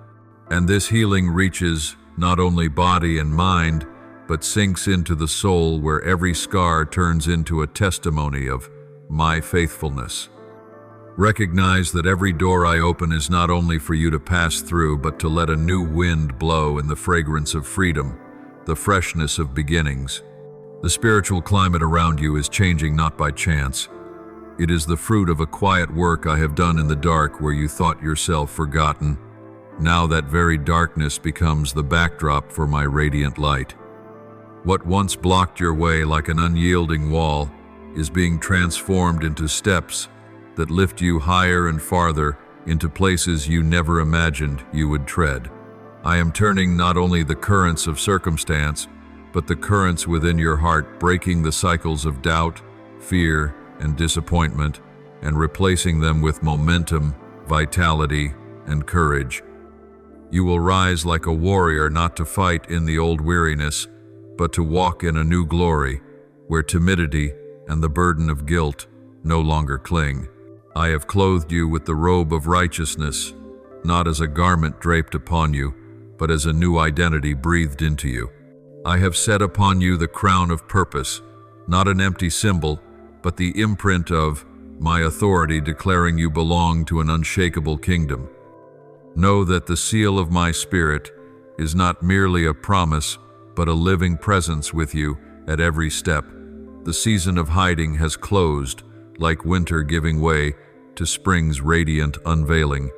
And this healing reaches not only body and mind, but sinks into the soul, where every scar turns into a testimony of my faithfulness. Recognize that every door I open is not only for you to pass through, but to let a new wind blow in the fragrance of freedom, the freshness of beginnings. The spiritual climate around you is changing not by chance. It is the fruit of a quiet work I have done in the dark, where you thought yourself forgotten. Now that very darkness becomes the backdrop for my radiant light. What once blocked your way like an unyielding wall is being transformed into steps that lift you higher and farther into places you never imagined you would tread. I am turning not only the currents of circumstance, but the currents within your heart, breaking the cycles of doubt, fear, and disappointment, and replacing them with momentum, vitality, and courage. You will rise like a warrior, not to fight in the old weariness, but to walk in a new glory, where timidity and the burden of guilt no longer cling. I have clothed you with the robe of righteousness, not as a garment draped upon you, but as a new identity breathed into you. I have set upon you the crown of purpose, not an empty symbol, but the imprint of my authority, declaring you belong to an unshakable kingdom. Know that the seal of my spirit is not merely a promise, but a living presence with you at every step. The season of hiding has closed, like winter giving way to spring's radiant unveiling.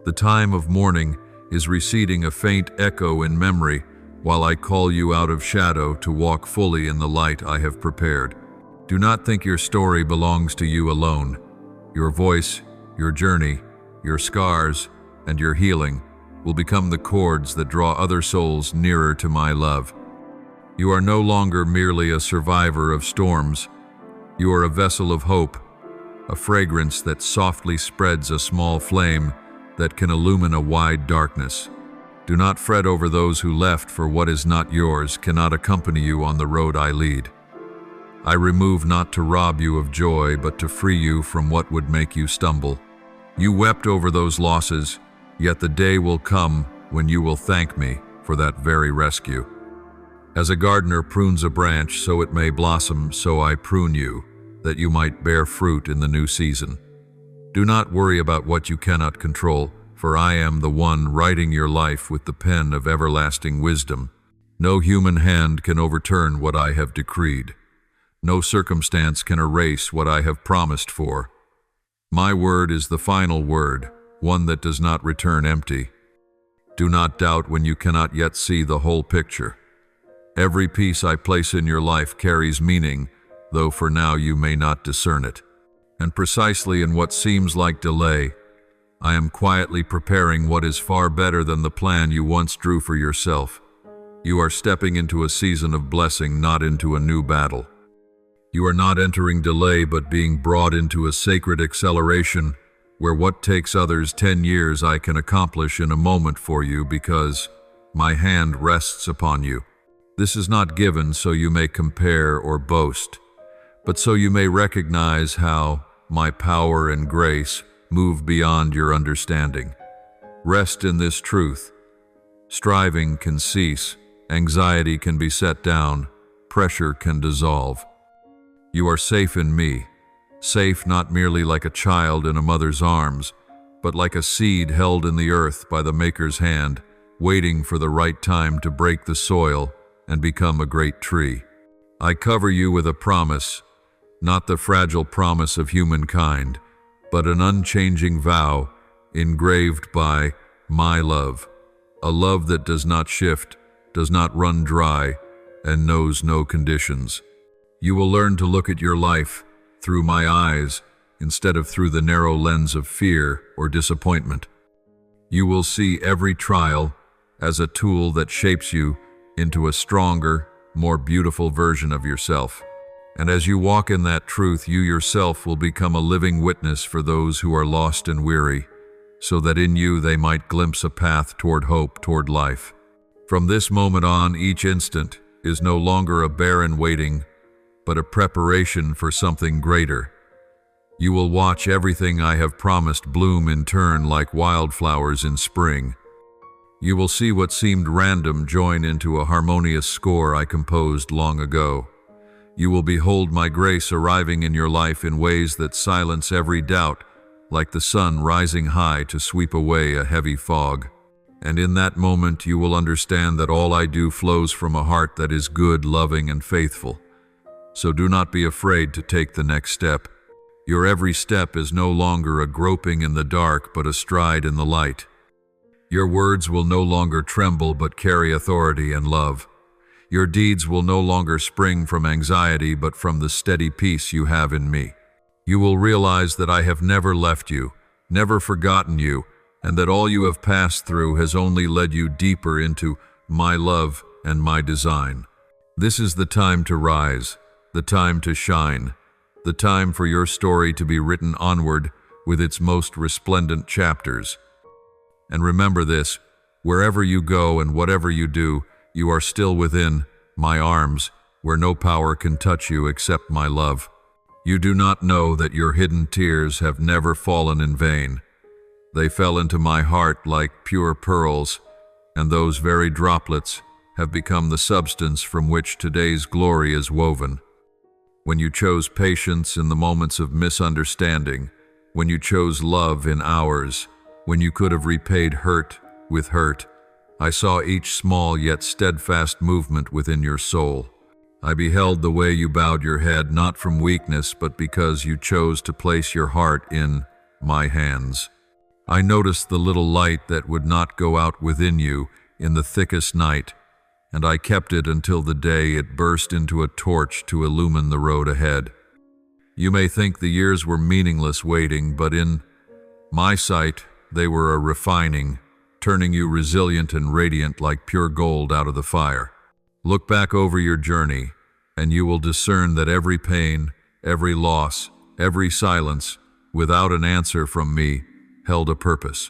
The time of mourning is receding, a faint echo in memory, while I call you out of shadow to walk fully in the light I have prepared. Do not think your story belongs to you alone. Your voice, your journey, your scars, and your healing will become the cords that draw other souls nearer to my love. You are no longer merely a survivor of storms. You are a vessel of hope, a fragrance that softly spreads a small flame that can illumine a wide darkness. Do not fret over those who left, for what is not yours cannot accompany you on the road I lead. I remove not to rob you of joy, but to free you from what would make you stumble. You wept over those losses, yet the day will come when you will thank me for that very rescue. As a gardener prunes a branch so it may blossom, so I prune you, that you might bear fruit in the new season. Do not worry about what you cannot control, for I am the one writing your life with the pen of everlasting wisdom. No human hand can overturn what I have decreed. No circumstance can erase what I have promised for. My word is the final word, one that does not return empty. Do not doubt when you cannot yet see the whole picture. Every piece I place in your life carries meaning, though for now you may not discern it. And precisely in what seems like delay, I am quietly preparing what is far better than the plan you once drew for yourself. You are stepping into a season of blessing, not into a new battle. You are not entering delay, but being brought into a sacred acceleration where what takes others 10 years I can accomplish in a moment for you because my hand rests upon you. This is not given so you may compare or boast, but so you may recognize how my power and grace move beyond your understanding. Rest in this truth. Striving can cease, anxiety can be set down, pressure can dissolve. You are safe in me, safe not merely like a child in a mother's arms, but like a seed held in the earth by the Maker's hand, waiting for the right time to break the soil and become a great tree. I cover you with a promise, not the fragile promise of humankind, but an unchanging vow engraved by my love, a love that does not shift, does not run dry, and knows no conditions. You will learn to look at your life through my eyes instead of through the narrow lens of fear or disappointment. You will see every trial as a tool that shapes you into a stronger, more beautiful version of yourself. And as you walk in that truth, you yourself will become a living witness for those who are lost and weary, so that in you they might glimpse a path toward hope, toward life. From this moment on, each instant is no longer a barren waiting, but a preparation for something greater. You will watch everything I have promised bloom in turn like wildflowers in spring. You will see what seemed random join into a harmonious score I composed long ago. You will behold my grace arriving in your life in ways that silence every doubt, like the sun rising high to sweep away a heavy fog. And in that moment you will understand that all I do flows from a heart that is good, loving, and faithful. So do not be afraid to take the next step. Your every step is no longer a groping in the dark, but a stride in the light. Your words will no longer tremble, but carry authority and love. Your deeds will no longer spring from anxiety, but from the steady peace you have in me. You will realize that I have never left you, never forgotten you, and that all you have passed through has only led you deeper into my love and my design. This is the time to rise, the time to shine, the time for your story to be written onward with its most resplendent chapters. And remember this, wherever you go and whatever you do, you are still within my arms, where no power can touch you except my love. You do not know that your hidden tears have never fallen in vain. They fell into my heart like pure pearls, and those very droplets have become the substance from which today's glory is woven. When you chose patience in the moments of misunderstanding, when you chose love in hours, when you could have repaid hurt with hurt, I saw each small yet steadfast movement within your soul. I beheld the way you bowed your head, not from weakness, but because you chose to place your heart in my hands. I noticed the little light that would not go out within you in the thickest night, and I kept it until the day it burst into a torch to illumine the road ahead. You may think the years were meaningless waiting, but in my sight, they were a refining, turning you resilient and radiant like pure gold out of the fire. Look back over your journey, and you will discern that every pain, every loss, every silence, without an answer from me, held a purpose.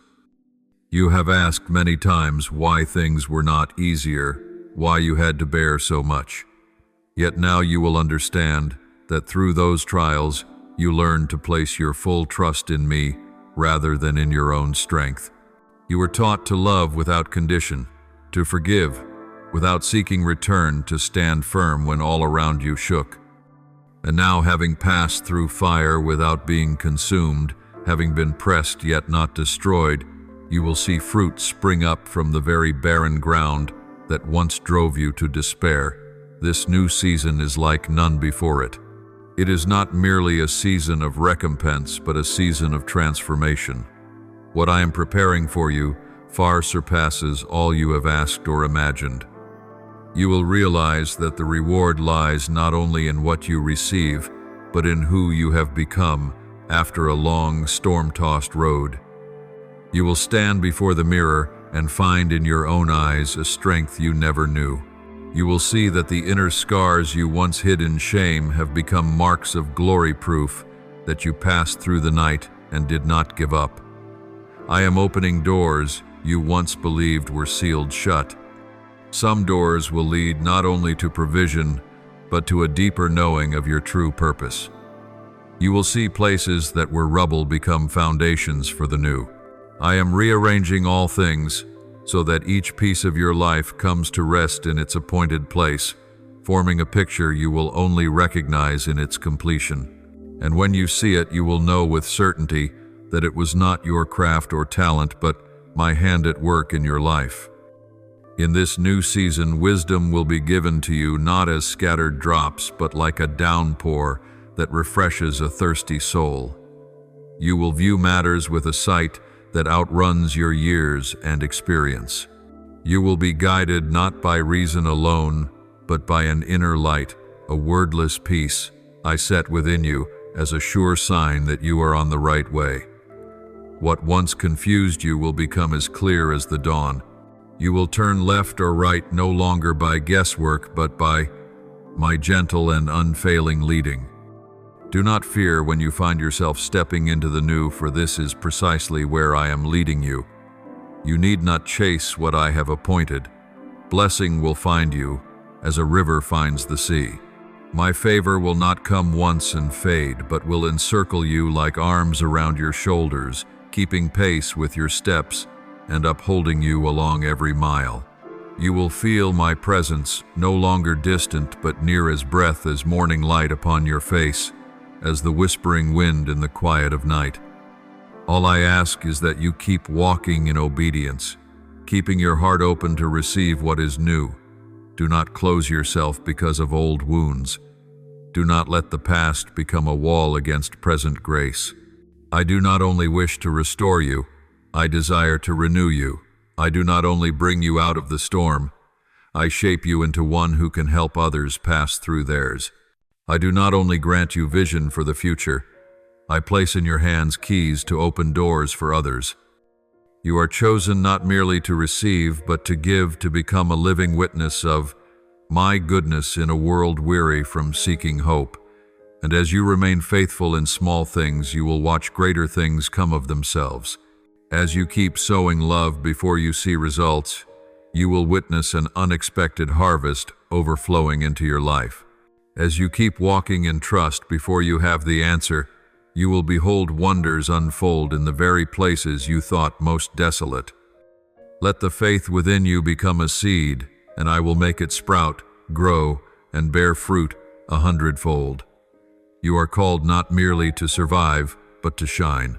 You have asked many times why things were not easier, why you had to bear so much. Yet now you will understand that through those trials, you learned to place your full trust in me rather than in your own strength. You were taught to love without condition, to forgive without seeking return, to stand firm when all around you shook. And now, having passed through fire without being consumed, having been pressed yet not destroyed, you will see fruit spring up from the very barren ground that once drove you to despair. This new season is like none before it. It is not merely a season of recompense, but a season of transformation. What I am preparing for you far surpasses all you have asked or imagined. You will realize that the reward lies not only in what you receive, but in who you have become after a long, storm-tossed road. You will stand before the mirror and find in your own eyes a strength you never knew. You will see that the inner scars you once hid in shame have become marks of glory, proof that you passed through the night and did not give up. I am opening doors you once believed were sealed shut. Some doors will lead not only to provision, but to a deeper knowing of your true purpose. You will see places that were rubble become foundations for the new. I am rearranging all things so that each piece of your life comes to rest in its appointed place, forming a picture you will only recognize in its completion. And when you see it, you will know with certainty that it was not your craft or talent, but my hand at work in your life. In this new season, wisdom will be given to you not as scattered drops, but like a downpour that refreshes a thirsty soul. You will view matters with a sight that outruns your years and experience. You will be guided not by reason alone, but by an inner light, a wordless peace I set within you as a sure sign that you are on the right way. What once confused you will become as clear as the dawn. You will turn left or right no longer by guesswork, but by my gentle and unfailing leading. Do not fear when you find yourself stepping into the new, for this is precisely where I am leading you. You need not chase what I have appointed. Blessing will find you, as a river finds the sea. My favor will not come once and fade, but will encircle you like arms around your shoulders, keeping pace with your steps and upholding you along every mile. You will feel my presence, no longer distant but near as breath, as morning light upon your face, as the whispering wind in the quiet of night. All I ask is that you keep walking in obedience, keeping your heart open to receive what is new. Do not close yourself because of old wounds. Do not let the past become a wall against present grace. I do not only wish to restore you, I desire to renew you. I do not only bring you out of the storm, I shape you into one who can help others pass through theirs. I do not only grant you vision for the future, I place in your hands keys to open doors for others. You are chosen not merely to receive, but to give, to become a living witness of my goodness in a world weary from seeking hope. And as you remain faithful in small things, you will watch greater things come of themselves. As you keep sowing love before you see results, you will witness an unexpected harvest overflowing into your life. As you keep walking in trust before you have the answer, you will behold wonders unfold in the very places you thought most desolate. Let the faith within you become a seed, and I will make it sprout, grow, and bear fruit 100-fold. You are called not merely to survive, but to shine.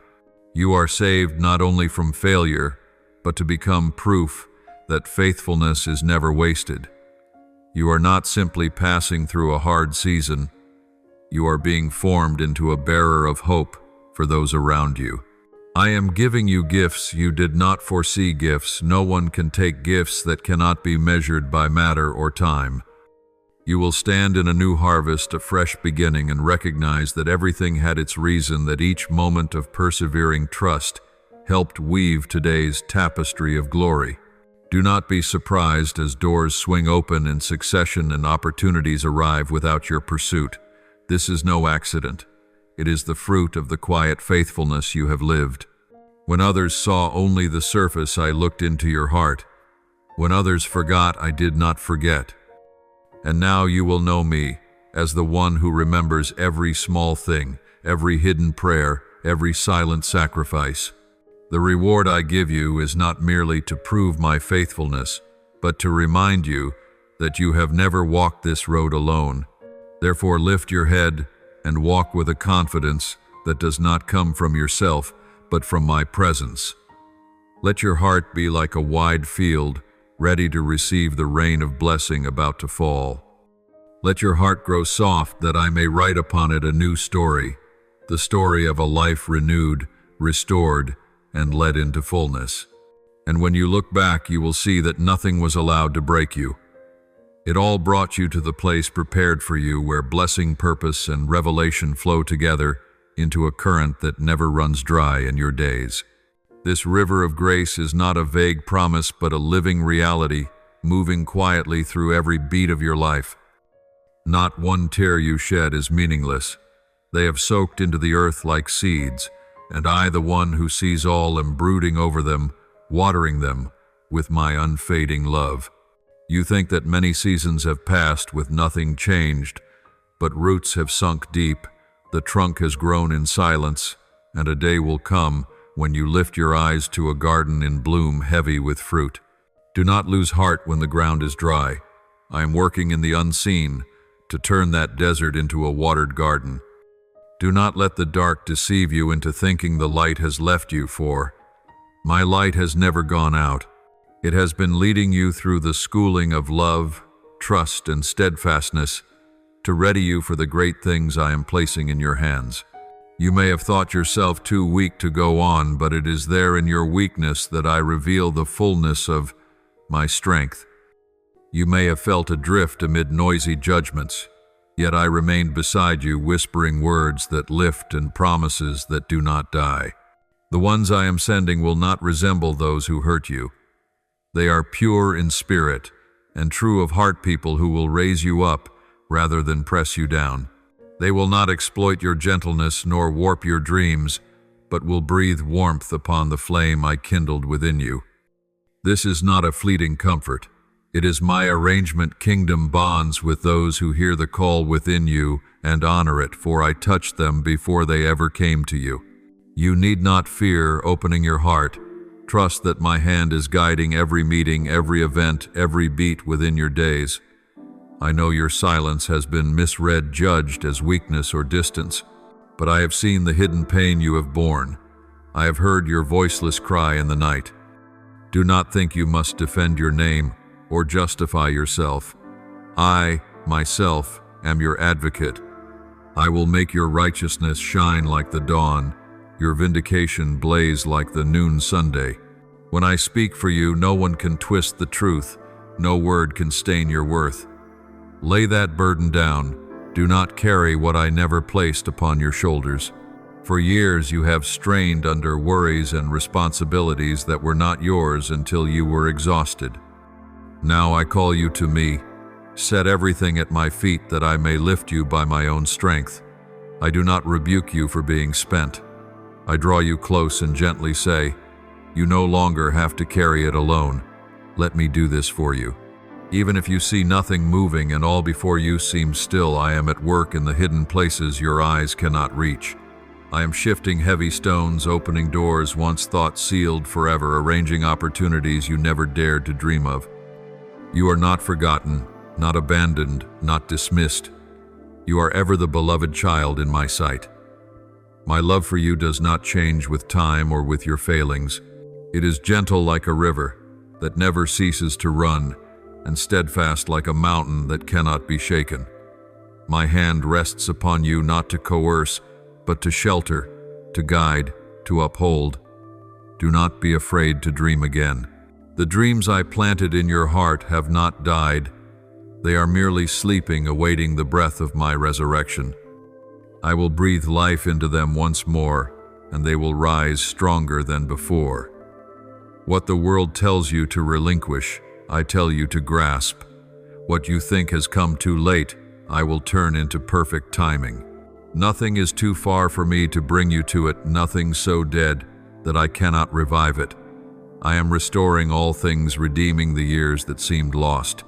You are saved not only from failure, but to become proof that faithfulness is never wasted. You are not simply passing through a hard season. You are being formed into a bearer of hope for those around you. I am giving you gifts you did not foresee gifts. No one can take gifts that cannot be measured by matter or time. You will stand in a new harvest, a fresh beginning, and recognize that everything had its reason, that each moment of persevering trust helped weave today's tapestry of glory. Do not be surprised as doors swing open in succession and opportunities arrive without your pursuit. This is no accident. It is the fruit of the quiet faithfulness you have lived. When others saw only the surface, I looked into your heart. When others forgot, I did not forget. And now you will know me as the one who remembers every small thing, every hidden prayer, every silent sacrifice. The reward I give you is not merely to prove my faithfulness, but to remind you that you have never walked this road alone. Therefore, lift your head and walk with a confidence that does not come from yourself, but from my presence. Let your heart be like a wide field, ready to receive the rain of blessing about to fall. Let your heart grow soft, that I may write upon it a new story, the story of a life renewed, restored, and led into fullness. And when you look back, you will see that nothing was allowed to break you. It all brought you to the place prepared for you, where blessing, purpose, and revelation flow together into a current that never runs dry in your days. This river of grace is not a vague promise, but a living reality, moving quietly through every beat of your life. Not one tear you shed is meaningless. They have soaked into the earth like seeds, and I, the one who sees all, am brooding over them, watering them with my unfading love. You think that many seasons have passed with nothing changed, but roots have sunk deep, the trunk has grown in silence, and a day will come when you lift your eyes to a garden in bloom, heavy with fruit. Do not lose heart when the ground is dry. I am working in the unseen to turn that desert into a watered garden. Do not let the dark deceive you into thinking the light has left you, for my light has never gone out. It has been leading you through the schooling of love, trust, and steadfastness to ready you for the great things I am placing in your hands. You may have thought yourself too weak to go on, but it is there in your weakness that I reveal the fullness of my strength. You may have felt adrift amid noisy judgments, yet I remained beside you, whispering words that lift and promises that do not die. The ones I am sending will not resemble those who hurt you. They are pure in spirit and true of heart, people who will raise you up rather than press you down. They will not exploit your gentleness nor warp your dreams, but will breathe warmth upon the flame I kindled within you. This is not a fleeting comfort. It is my arrangement. Kingdom bonds with those who hear the call within you and honor it, for I touched them before they ever came to you. You need not fear opening your heart. Trust that my hand is guiding every meeting, every event, every beat within your days. I know your silence has been misread, judged as weakness or distance, but I have seen the hidden pain you have borne. I have heard your voiceless cry in the night. Do not think you must defend your name or justify yourself. I, myself, am your advocate. I will make your righteousness shine like the dawn, your vindication blaze like the noon Sunday. When I speak for you, no one can twist the truth. No word can stain your worth. Lay that burden down. Do not carry what I never placed upon your shoulders. For years you have strained under worries and responsibilities that were not yours until you were exhausted. Now I call you to me. Set everything at my feet that I may lift you by my own strength. I do not rebuke you for being spent. I draw you close and gently say, you no longer have to carry it alone. Let me do this for you. Even if you see nothing moving and all before you seems still, I am at work in the hidden places your eyes cannot reach. I am shifting heavy stones, opening doors once thought sealed forever, arranging opportunities you never dared to dream of. You are not forgotten, not abandoned, not dismissed. You are ever the beloved child in my sight. My love for you does not change with time or with your failings. It is gentle like a river that never ceases to run, and steadfast like a mountain that cannot be shaken. My hand rests upon you not to coerce, but to shelter, to guide, to uphold. Do not be afraid to dream again. The dreams I planted in your heart have not died. They are merely sleeping, awaiting the breath of my resurrection. I will breathe life into them once more, and they will rise stronger than before. What the world tells you to relinquish, I tell you to grasp. What you think has come too late, I will turn into perfect timing. Nothing is too far for me to bring you to it, nothing so dead that I cannot revive it. I am restoring all things, redeeming the years that seemed lost.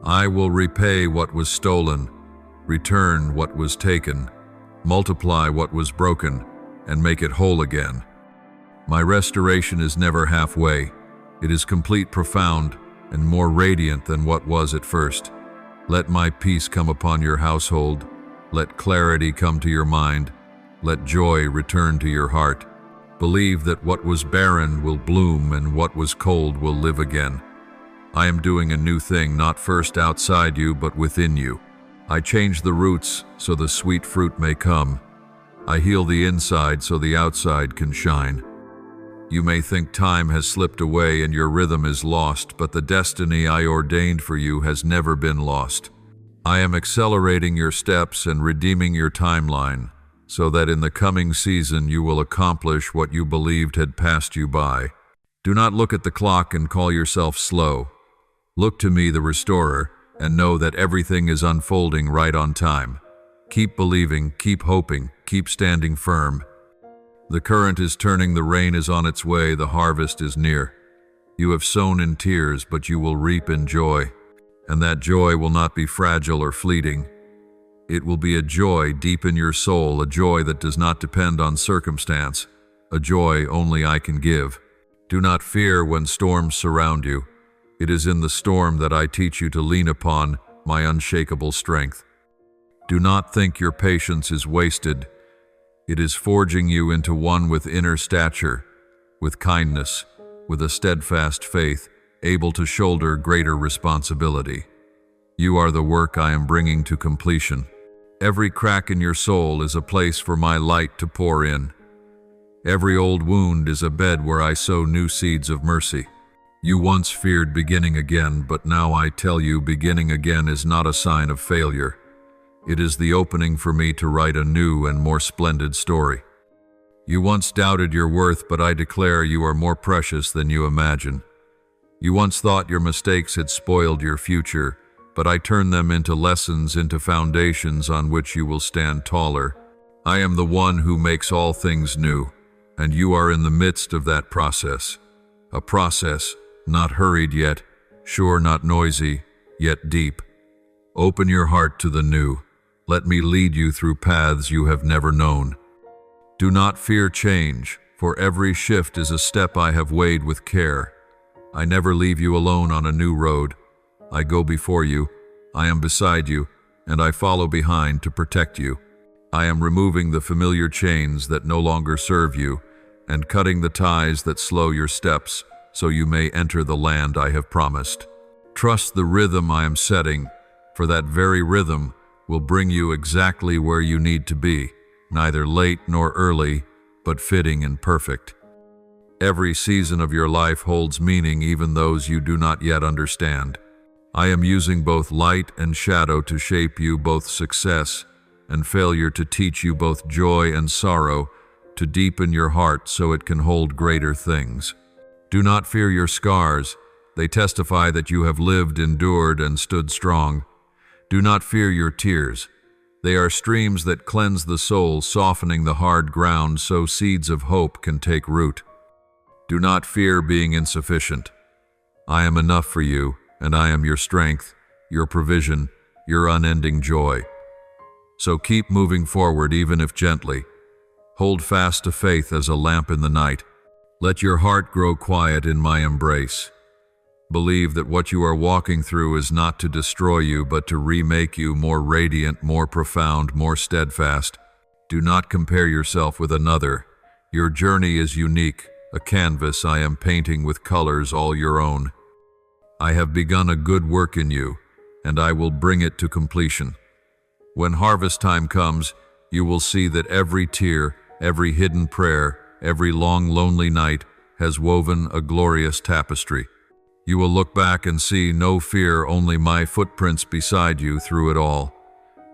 I will repay what was stolen, return what was taken, multiply what was broken, and make it whole again. My restoration is never halfway. It is complete, profound, and more radiant than what was at first. Let my peace come upon your household. Let clarity come to your mind. Let joy return to your heart. Believe that what was barren will bloom and what was cold will live again. I am doing a new thing, not first outside you, but within you. I change the roots so the sweet fruit may come. I heal the inside so the outside can shine. You may think time has slipped away and your rhythm is lost, but the destiny I ordained for you has never been lost. I am accelerating your steps and redeeming your timeline, so that in the coming season you will accomplish what you believed had passed you by. Do not look at the clock and call yourself slow. Look to me, the restorer, and know that everything is unfolding right on time. Keep believing, keep hoping, keep standing firm. The current is turning, the rain is on its way, the harvest is near. You have sown in tears, but you will reap in joy. And that joy will not be fragile or fleeting. It will be a joy deep in your soul, a joy that does not depend on circumstance, a joy only I can give. Do not fear when storms surround you. It is in the storm that I teach you to lean upon my unshakable strength. Do not think your patience is wasted. It is forging you into one with inner stature, with kindness, with a steadfast faith, able to shoulder greater responsibility. You are the work I am bringing to completion. Every crack in your soul is a place for my light to pour in. Every old wound is a bed where I sow new seeds of mercy. You once feared beginning again, but now I tell you beginning again is not a sign of failure. It is the opening for me to write a new and more splendid story. You once doubted your worth, but I declare you are more precious than you imagine. You once thought your mistakes had spoiled your future, but I turn them into lessons, into foundations on which you will stand taller. I am the one who makes all things new, and you are in the midst of that process. A process, not hurried yet, sure not noisy, yet deep. Open your heart to the new. Let me lead you through paths you have never known. Do not fear change, for every shift is a step I have weighed with care. I never leave you alone on a new road. I go before you, I am beside you, and I follow behind to protect you. I am removing the familiar chains that no longer serve you, and cutting the ties that slow your steps, so you may enter the land I have promised. Trust the rhythm I am setting, for that very rhythm will bring you exactly where you need to be, neither late nor early, but fitting and perfect. Every season of your life holds meaning, even those you do not yet understand. I am using both light and shadow to shape you, both success and failure to teach you, both joy and sorrow, to deepen your heart so it can hold greater things. Do not fear your scars. They testify that you have lived, endured, and stood strong. Do not fear your tears. They are streams that cleanse the soul, softening the hard ground so seeds of hope can take root. Do not fear being insufficient. I am enough for you, and I am your strength, your provision, your unending joy. So keep moving forward, even if gently. Hold fast to faith as a lamp in the night. Let your heart grow quiet in my embrace. Believe that what you are walking through is not to destroy you, but to remake you more radiant, more profound, more steadfast. Do not compare yourself with another. Your journey is unique, a canvas I am painting with colors all your own. I have begun a good work in you, and I will bring it to completion. When harvest time comes, you will see that every tear, every hidden prayer, every long lonely night has woven a glorious tapestry. You will look back and see no fear, only my footprints beside you through it all.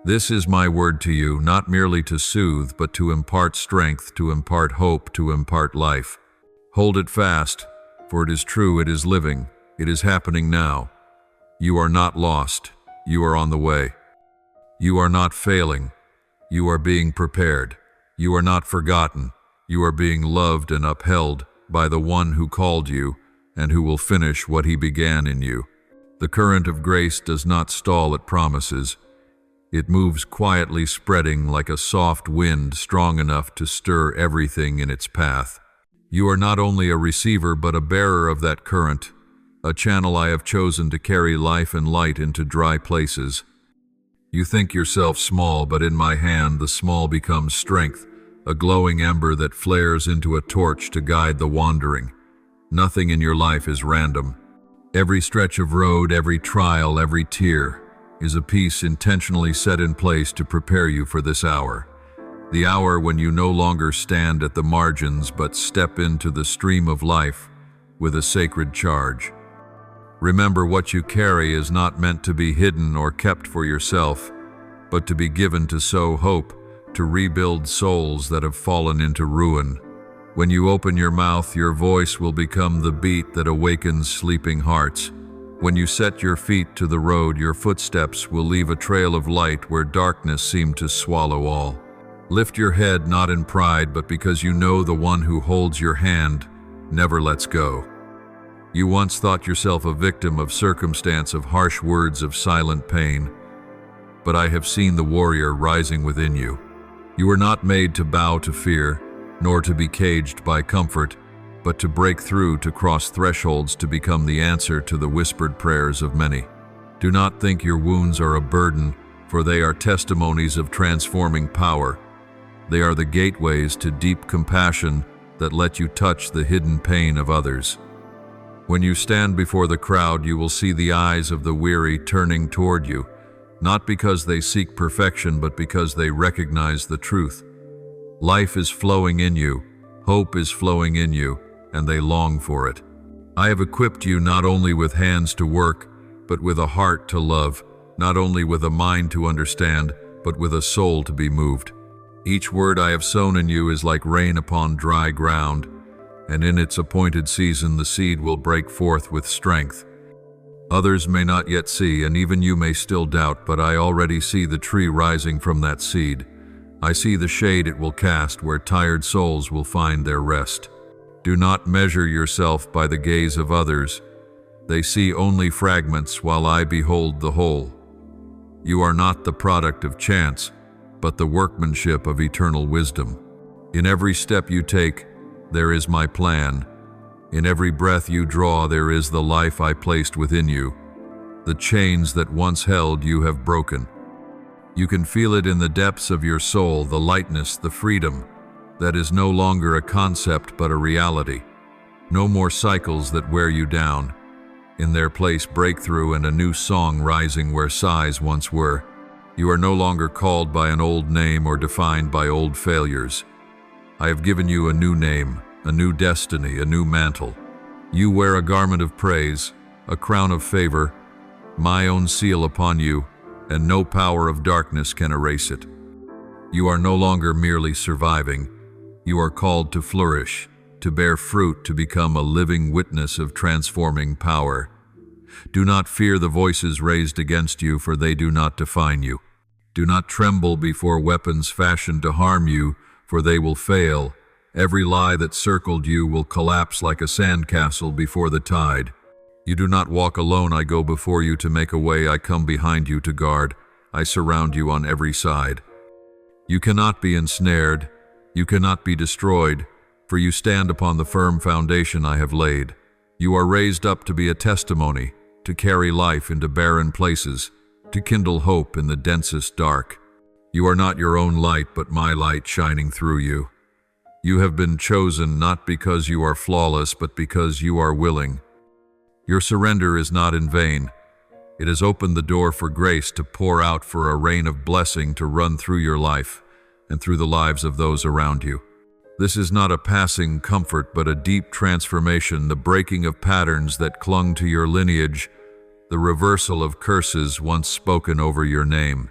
This is my word to you, not merely to soothe, but to impart strength, to impart hope, to impart life. Hold it fast, for it is true, it is living, it is happening now. You are not lost, you are on the way. You are not failing, you are being prepared. You are not forgotten, you are being loved and upheld by the one who called you and who will finish what he began in you. The current of grace does not stall at promises. It moves quietly, spreading like a soft wind, strong enough to stir everything in its path. You are not only a receiver but a bearer of that current, a channel I have chosen to carry life and light into dry places. You think yourself small, but in my hand the small becomes strength, a glowing ember that flares into a torch to guide the wandering. Nothing in your life is random. Every stretch of road, every trial, every tear is a piece intentionally set in place to prepare you for this hour. The hour when you no longer stand at the margins but step into the stream of life with a sacred charge. Remember, what you carry is not meant to be hidden or kept for yourself, but to be given to sow hope, to rebuild souls that have fallen into ruin. When you open your mouth, your voice will become the beat that awakens sleeping hearts. When you set your feet to the road, your footsteps will leave a trail of light where darkness seemed to swallow all. Lift your head, not in pride, but because you know the one who holds your hand never lets go. You once thought yourself a victim of circumstance, of harsh words, of silent pain, but I have seen the warrior rising within you. You were not made to bow to fear, nor to be caged by comfort, but to break through, to cross thresholds, to become the answer to the whispered prayers of many. Do not think your wounds are a burden, for they are testimonies of transforming power. They are the gateways to deep compassion that let you touch the hidden pain of others. When you stand before the crowd, you will see the eyes of the weary turning toward you, not because they seek perfection, but because they recognize the truth. Life is flowing in you, hope is flowing in you, and they long for it. I have equipped you not only with hands to work, but with a heart to love, not only with a mind to understand, but with a soul to be moved. Each word I have sown in you is like rain upon dry ground, and in its appointed season the seed will break forth with strength. Others may not yet see, and even you may still doubt, but I already see the tree rising from that seed. I see the shade it will cast where tired souls will find their rest. Do not measure yourself by the gaze of others. They see only fragments while I behold the whole. You are not the product of chance, but the workmanship of eternal wisdom. In every step you take, there is my plan. In every breath you draw, there is the life I placed within you. The chains that once held you have broken. You can feel it in the depths of your soul, the lightness, the freedom that is no longer a concept but a reality. No more cycles that wear you down. In their place, breakthrough and a new song rising where sighs once were. You are no longer called by an old name or defined by old failures. I have given you a new name, a new destiny, a new mantle. You wear a garment of praise, a crown of favor, my own seal upon you, and no power of darkness can erase it. You are no longer merely surviving. You are called to flourish, to bear fruit, to become a living witness of transforming power. Do not fear the voices raised against you, for they do not define you. Do not tremble before weapons fashioned to harm you, for they will fail. Every lie that circled you will collapse like a sandcastle before the tide. You do not walk alone. I go before you to make a way. I come behind you to guard. I surround you on every side. You cannot be ensnared. You cannot be destroyed, for you stand upon the firm foundation I have laid. You are raised up to be a testimony, to carry life into barren places, to kindle hope in the densest dark. You are not your own light, but my light shining through you. You have been chosen not because you are flawless, but because you are willing. Your surrender is not in vain. It has opened the door for grace to pour out, for a rain of blessing to run through your life and through the lives of those around you. This is not a passing comfort, but a deep transformation, the breaking of patterns that clung to your lineage, the reversal of curses once spoken over your name.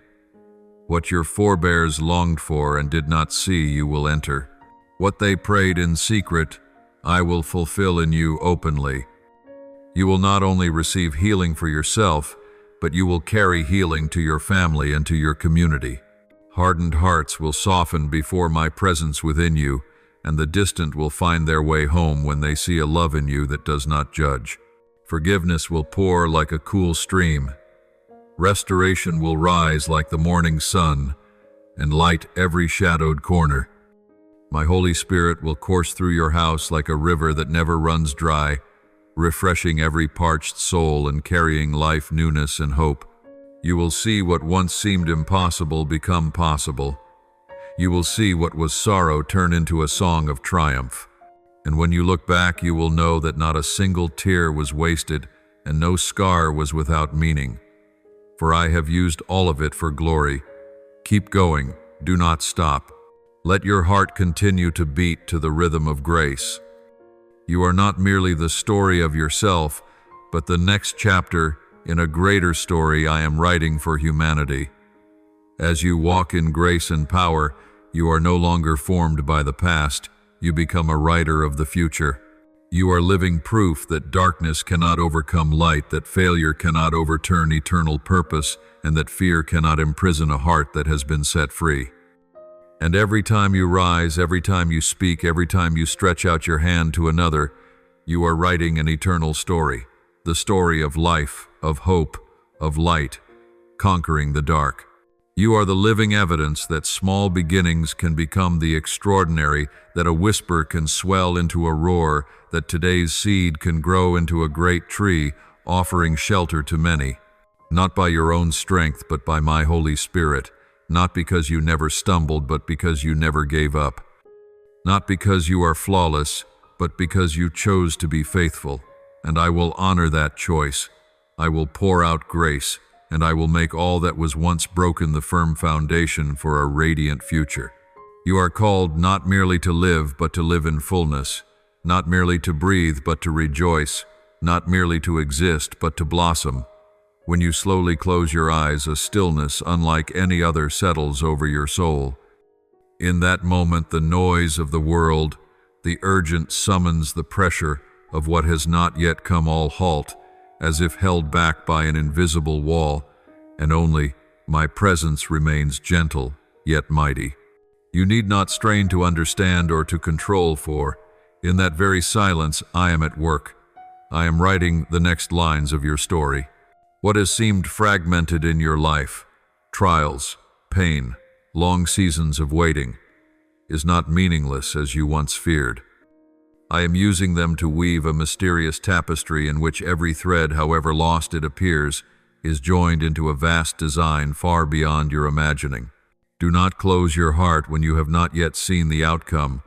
What your forebears longed for and did not see, you will enter. What they prayed in secret, I will fulfill in you openly. You will not only receive healing for yourself, but you will carry healing to your family and to your community. Hardened hearts will soften before my presence within you, and the distant will find their way home when they see a love in you that does not judge. Forgiveness will pour like a cool stream. Restoration will rise like the morning sun and light every shadowed corner. My Holy Spirit will course through your house like a river that never runs dry, refreshing every parched soul and carrying life, newness, and hope. You will see what once seemed impossible become possible. You will see what was sorrow turn into a song of triumph. And when you look back, you will know that not a single tear was wasted and no scar was without meaning. For I have used all of it for glory. Keep going, do not stop. Let your heart continue to beat to the rhythm of grace. You are not merely the story of yourself, but the next chapter in a greater story I am writing for humanity. As you walk in grace and power, you are no longer formed by the past. You become a writer of the future. You are living proof that darkness cannot overcome light, that failure cannot overturn eternal purpose, and that fear cannot imprison a heart that has been set free. And every time you rise, every time you speak, every time you stretch out your hand to another, you are writing an eternal story, the story of life, of hope, of light, conquering the dark. You are the living evidence that small beginnings can become the extraordinary, that a whisper can swell into a roar, that today's seed can grow into a great tree, offering shelter to many. Not by your own strength, but by my Holy Spirit. Not because you never stumbled, but because you never gave up. Not because you are flawless, but because you chose to be faithful. And I will honor that choice. I will pour out grace, and I will make all that was once broken the firm foundation for a radiant future. You are called not merely to live, but to live in fullness, not merely to breathe, but to rejoice, not merely to exist, but to blossom. When you slowly close your eyes, a stillness unlike any other settles over your soul. In that moment, the noise of the world, the urgent summons, the pressure of what has not yet come all halt, as if held back by an invisible wall, and only my presence remains gentle, yet mighty. You need not strain to understand or to control, for in that very silence I am at work. I am writing the next lines of your story. What has seemed fragmented in your life, trials, pain, long seasons of waiting, is not meaningless as you once feared. I am using them to weave a mysterious tapestry in which every thread, however lost it appears, is joined into a vast design far beyond your imagining. Do not close your heart when you have not yet seen the outcome,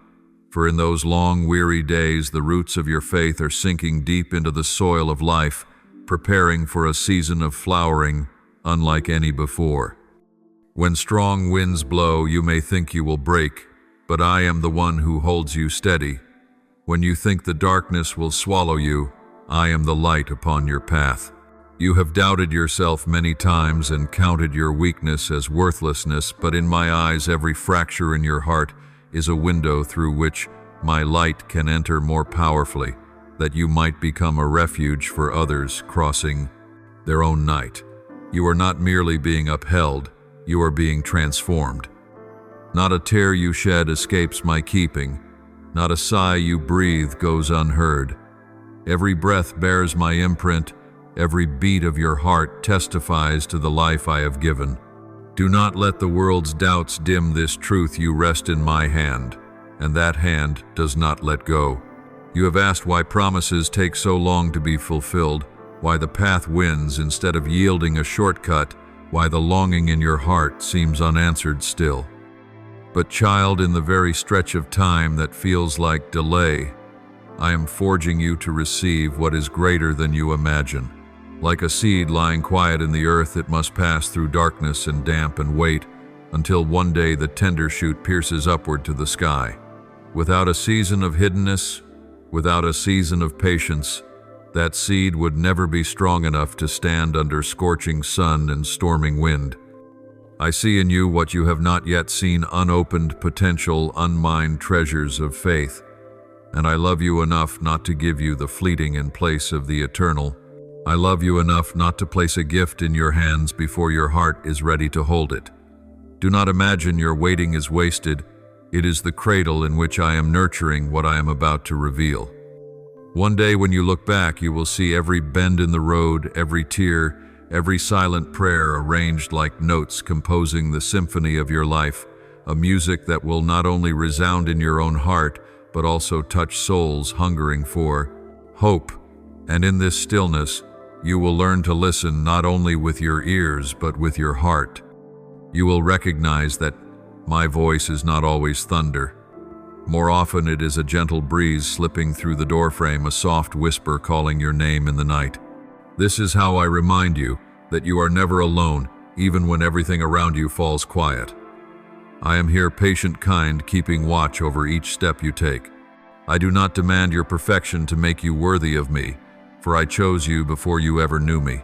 for in those long, weary days the roots of your faith are sinking deep into the soil of life, preparing for a season of flowering unlike any before. When strong winds blow, you may think you will break, but I am the one who holds you steady. When you think the darkness will swallow you, I am the light upon your path. You have doubted yourself many times and counted your weakness as worthlessness, but in my eyes every fracture in your heart is a window through which my light can enter more powerfully, that you might become a refuge for others crossing their own night. You are not merely being upheld, you are being transformed. Not a tear you shed escapes my keeping, not a sigh you breathe goes unheard. Every breath bears my imprint, every beat of your heart testifies to the life I have given. Do not let the world's doubts dim this truth. You rest in my hand, and that hand does not let go. You have asked why promises take so long to be fulfilled, why the path wins instead of yielding a shortcut, why the longing in your heart seems unanswered still. But child, in the very stretch of time that feels like delay, I am forging you to receive what is greater than you imagine. Like a seed lying quiet in the earth, it must pass through darkness and damp and wait, until one day the tender shoot pierces upward to the sky. Without a season of hiddenness, without a season of patience, that seed would never be strong enough to stand under scorching sun and storming wind. I see in you what you have not yet seen: unopened potential, unmined treasures of faith. And I love you enough not to give you the fleeting in place of the eternal. I love you enough not to place a gift in your hands before your heart is ready to hold it. Do not imagine your waiting is wasted. It is the cradle in which I am nurturing what I am about to reveal. One day when you look back, you will see every bend in the road, every tear, every silent prayer arranged like notes composing the symphony of your life, a music that will not only resound in your own heart, but also touch souls hungering for hope. And in this stillness, you will learn to listen not only with your ears, but with your heart. You will recognize that my voice is not always thunder. More often it is a gentle breeze slipping through the doorframe, a soft whisper calling your name in the night. This is how I remind you that you are never alone, even when everything around you falls quiet. I am here, patient, kind, keeping watch over each step you take. I do not demand your perfection to make you worthy of me, for I chose you before you ever knew me.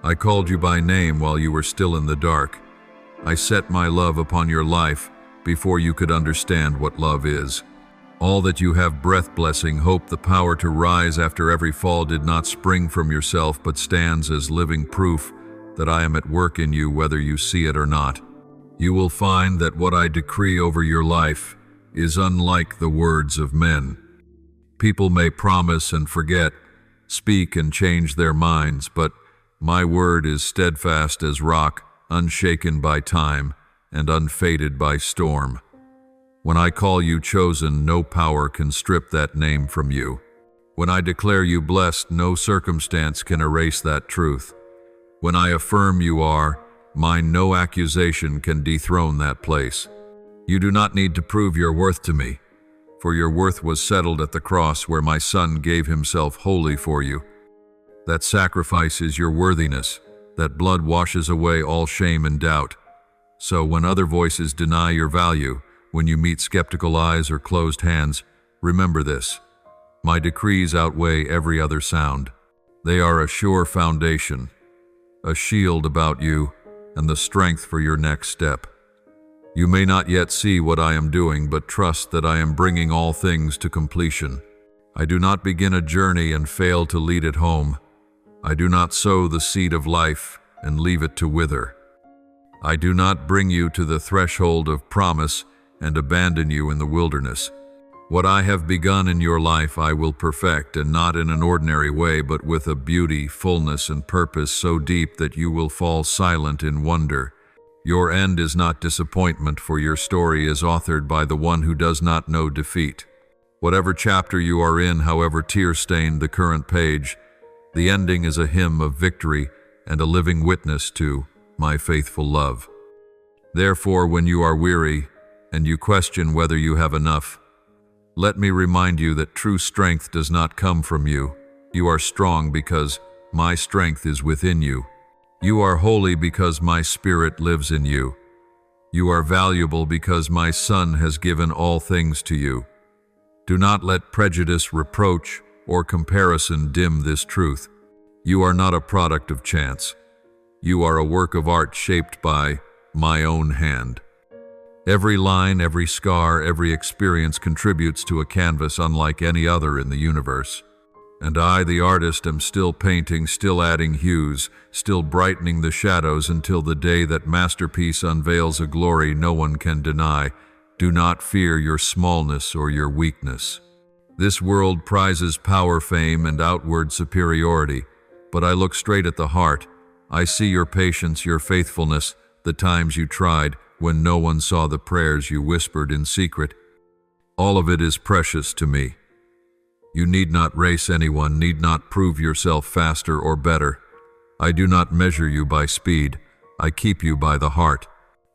I called you by name while you were still in the dark. I set my love upon your life before you could understand what love is. All that you have, breath, blessing, hope, the power to rise after every fall, did not spring from yourself, but stands as living proof that I am at work in you, whether you see it or not. You will find that what I decree over your life is unlike the words of men. People may promise and forget, speak and change their minds, but my word is steadfast as rock, unshaken by time and unfaded by storm. When I call you chosen, no power can strip that name from you. When I declare you blessed, no circumstance can erase that truth. When I affirm you are mine, no accusation can dethrone that place. You do not need to prove your worth to me, for your worth was settled at the cross where my Son gave himself wholly for you. That sacrifice is your worthiness. That blood washes away all shame and doubt. So when other voices deny your value, when you meet skeptical eyes or closed hands, remember this: my decrees outweigh every other sound. They are a sure foundation, a shield about you, and the strength for your next step. You may not yet see what I am doing, but trust that I am bringing all things to completion. I do not begin a journey and fail to lead it home. I do not sow the seed of life and leave it to wither. I do not bring you to the threshold of promise and abandon you in the wilderness. What I have begun in your life I will perfect, and not in an ordinary way, but with a beauty, fullness, and purpose so deep that you will fall silent in wonder. Your end is not disappointment, for your story is authored by the one who does not know defeat. Whatever chapter you are in, however tear-stained the current page, the ending is a hymn of victory and a living witness to my faithful love. Therefore, when you are weary and you question whether you have enough, let me remind you that true strength does not come from you. You are strong because my strength is within you. You are holy because my Spirit lives in you. You are valuable because my Son has given all things to you. Do not let prejudice, reproach, or comparison dim this truth. You are not a product of chance. You are a work of art shaped by my own hand. Every line, every scar, every experience contributes to a canvas unlike any other in the universe. And I, the artist, am still painting, still adding hues, still brightening the shadows until the day that masterpiece unveils a glory no one can deny. Do not fear your smallness or your weakness. This world prizes power, fame, and outward superiority, but I look straight at the heart. I see your patience, your faithfulness, the times you tried, when no one saw the prayers you whispered in secret. All of it is precious to me. You need not race anyone, need not prove yourself faster or better. I do not measure you by speed. I keep you by the heart.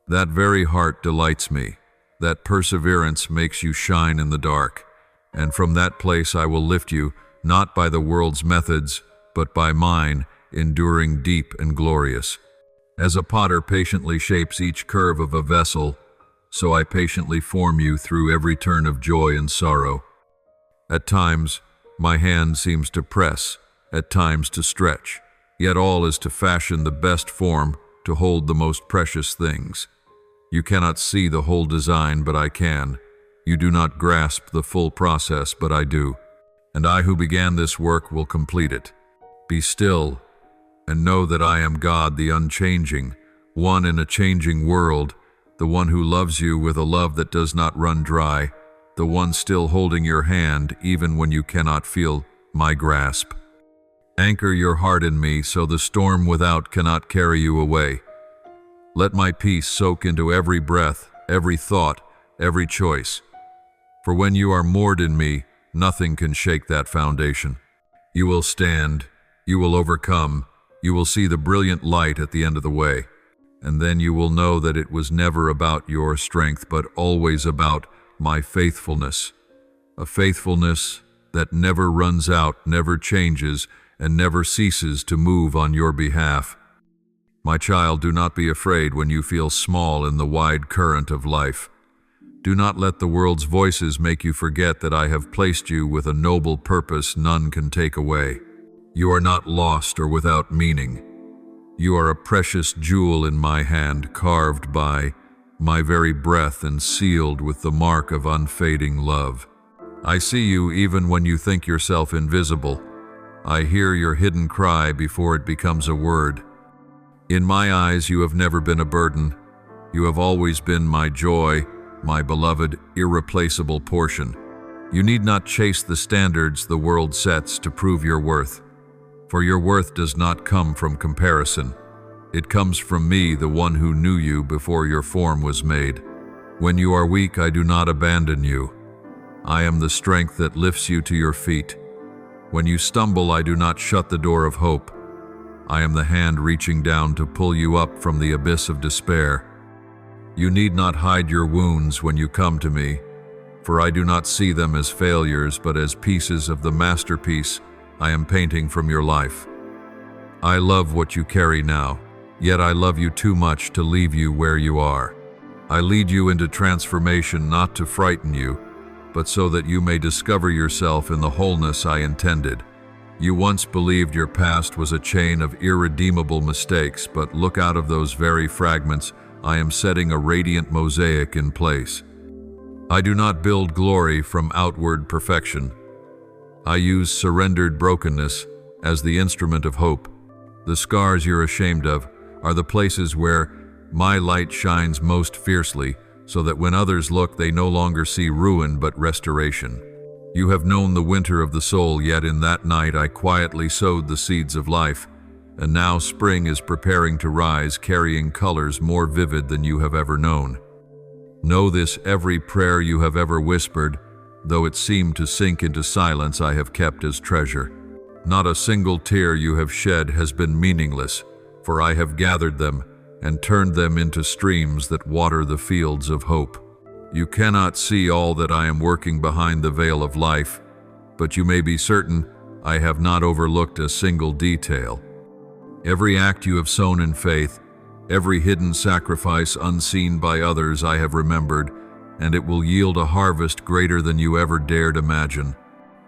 That very heart delights me. That perseverance makes you shine in the dark. And from that place I will lift you, not by the world's methods, but by mine, enduring deep and glorious. As a potter patiently shapes each curve of a vessel, so I patiently form you through every turn of joy and sorrow. At times, my hand seems to press, at times to stretch, yet all is to fashion the best form to hold the most precious things. You cannot see the whole design, but I can. You do not grasp the full process, but I do. And I who began this work will complete it. Be still, and know that I am God, the unchanging, one in a changing world, the one who loves you with a love that does not run dry, the one still holding your hand even when you cannot feel my grasp. Anchor your heart in me so the storm without cannot carry you away. Let my peace soak into every breath, every thought, every choice. For when you are moored in me, nothing can shake that foundation. You will stand, you will overcome, you will see the brilliant light at the end of the way. And then you will know that it was never about your strength, but always about my faithfulness. A faithfulness that never runs out, never changes, and never ceases to move on your behalf. My child, do not be afraid when you feel small in the wide current of life. Do not let the world's voices make you forget that I have placed you with a noble purpose none can take away. You are not lost or without meaning. You are a precious jewel in my hand, carved by my very breath and sealed with the mark of unfading love. I see you even when you think yourself invisible. I hear your hidden cry before it becomes a word. In my eyes, you have never been a burden. You have always been my joy, my beloved, irreplaceable portion. You need not chase the standards the world sets to prove your worth. For your worth does not come from comparison. It comes from me, the one who knew you before your form was made. When you are weak, I do not abandon you. I am the strength that lifts you to your feet. When you stumble, I do not shut the door of hope. I am the hand reaching down to pull you up from the abyss of despair. You need not hide your wounds when you come to me, for I do not see them as failures, but as pieces of the masterpiece I am painting from your life. I love what you carry now, yet I love you too much to leave you where you are. I lead you into transformation not to frighten you, but so that you may discover yourself in the wholeness I intended. You once believed your past was a chain of irredeemable mistakes, but look, out of those very fragments, I am setting a radiant mosaic in place. I do not build glory from outward perfection. I use surrendered brokenness as the instrument of hope. The scars you're ashamed of are the places where my light shines most fiercely, so that when others look, they no longer see ruin but restoration. You have known the winter of the soul, yet in that night I quietly sowed the seeds of life, and now spring is preparing to rise, carrying colors more vivid than you have ever known. Know this: every prayer you have ever whispered, though it seemed to sink into silence, I have kept as treasure. Not a single tear you have shed has been meaningless, for I have gathered them and turned them into streams that water the fields of hope. You cannot see all that I am working behind the veil of life, but you may be certain I have not overlooked a single detail. Every act you have sown in faith, every hidden sacrifice unseen by others, I have remembered, and it will yield a harvest greater than you ever dared imagine.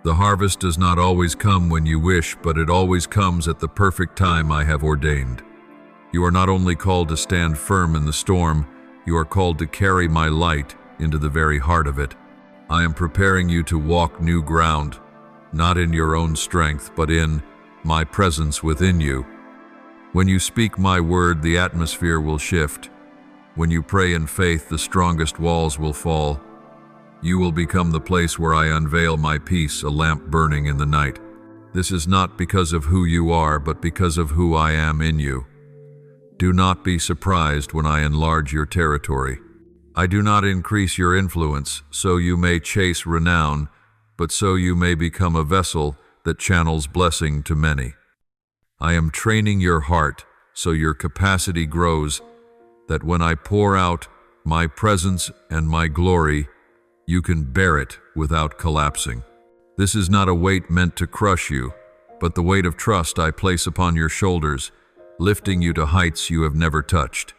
The harvest does not always come when you wish, but it always comes at the perfect time I have ordained. You are not only called to stand firm in the storm, you are called to carry my light into the very heart of it. I am preparing you to walk new ground, not in your own strength, but in my presence within you. When you speak my word, the atmosphere will shift. When you pray in faith, the strongest walls will fall. You will become the place where I unveil my peace, a lamp burning in the night. This is not because of who you are, but because of who I am in you. Do not be surprised when I enlarge your territory. I do not increase your influence so you may chase renown, but so you may become a vessel that channels blessing to many. I am training your heart so your capacity grows, that when I pour out my presence and my glory, you can bear it without collapsing. This is not a weight meant to crush you, but the weight of trust I place upon your shoulders, lifting you to heights you have never touched.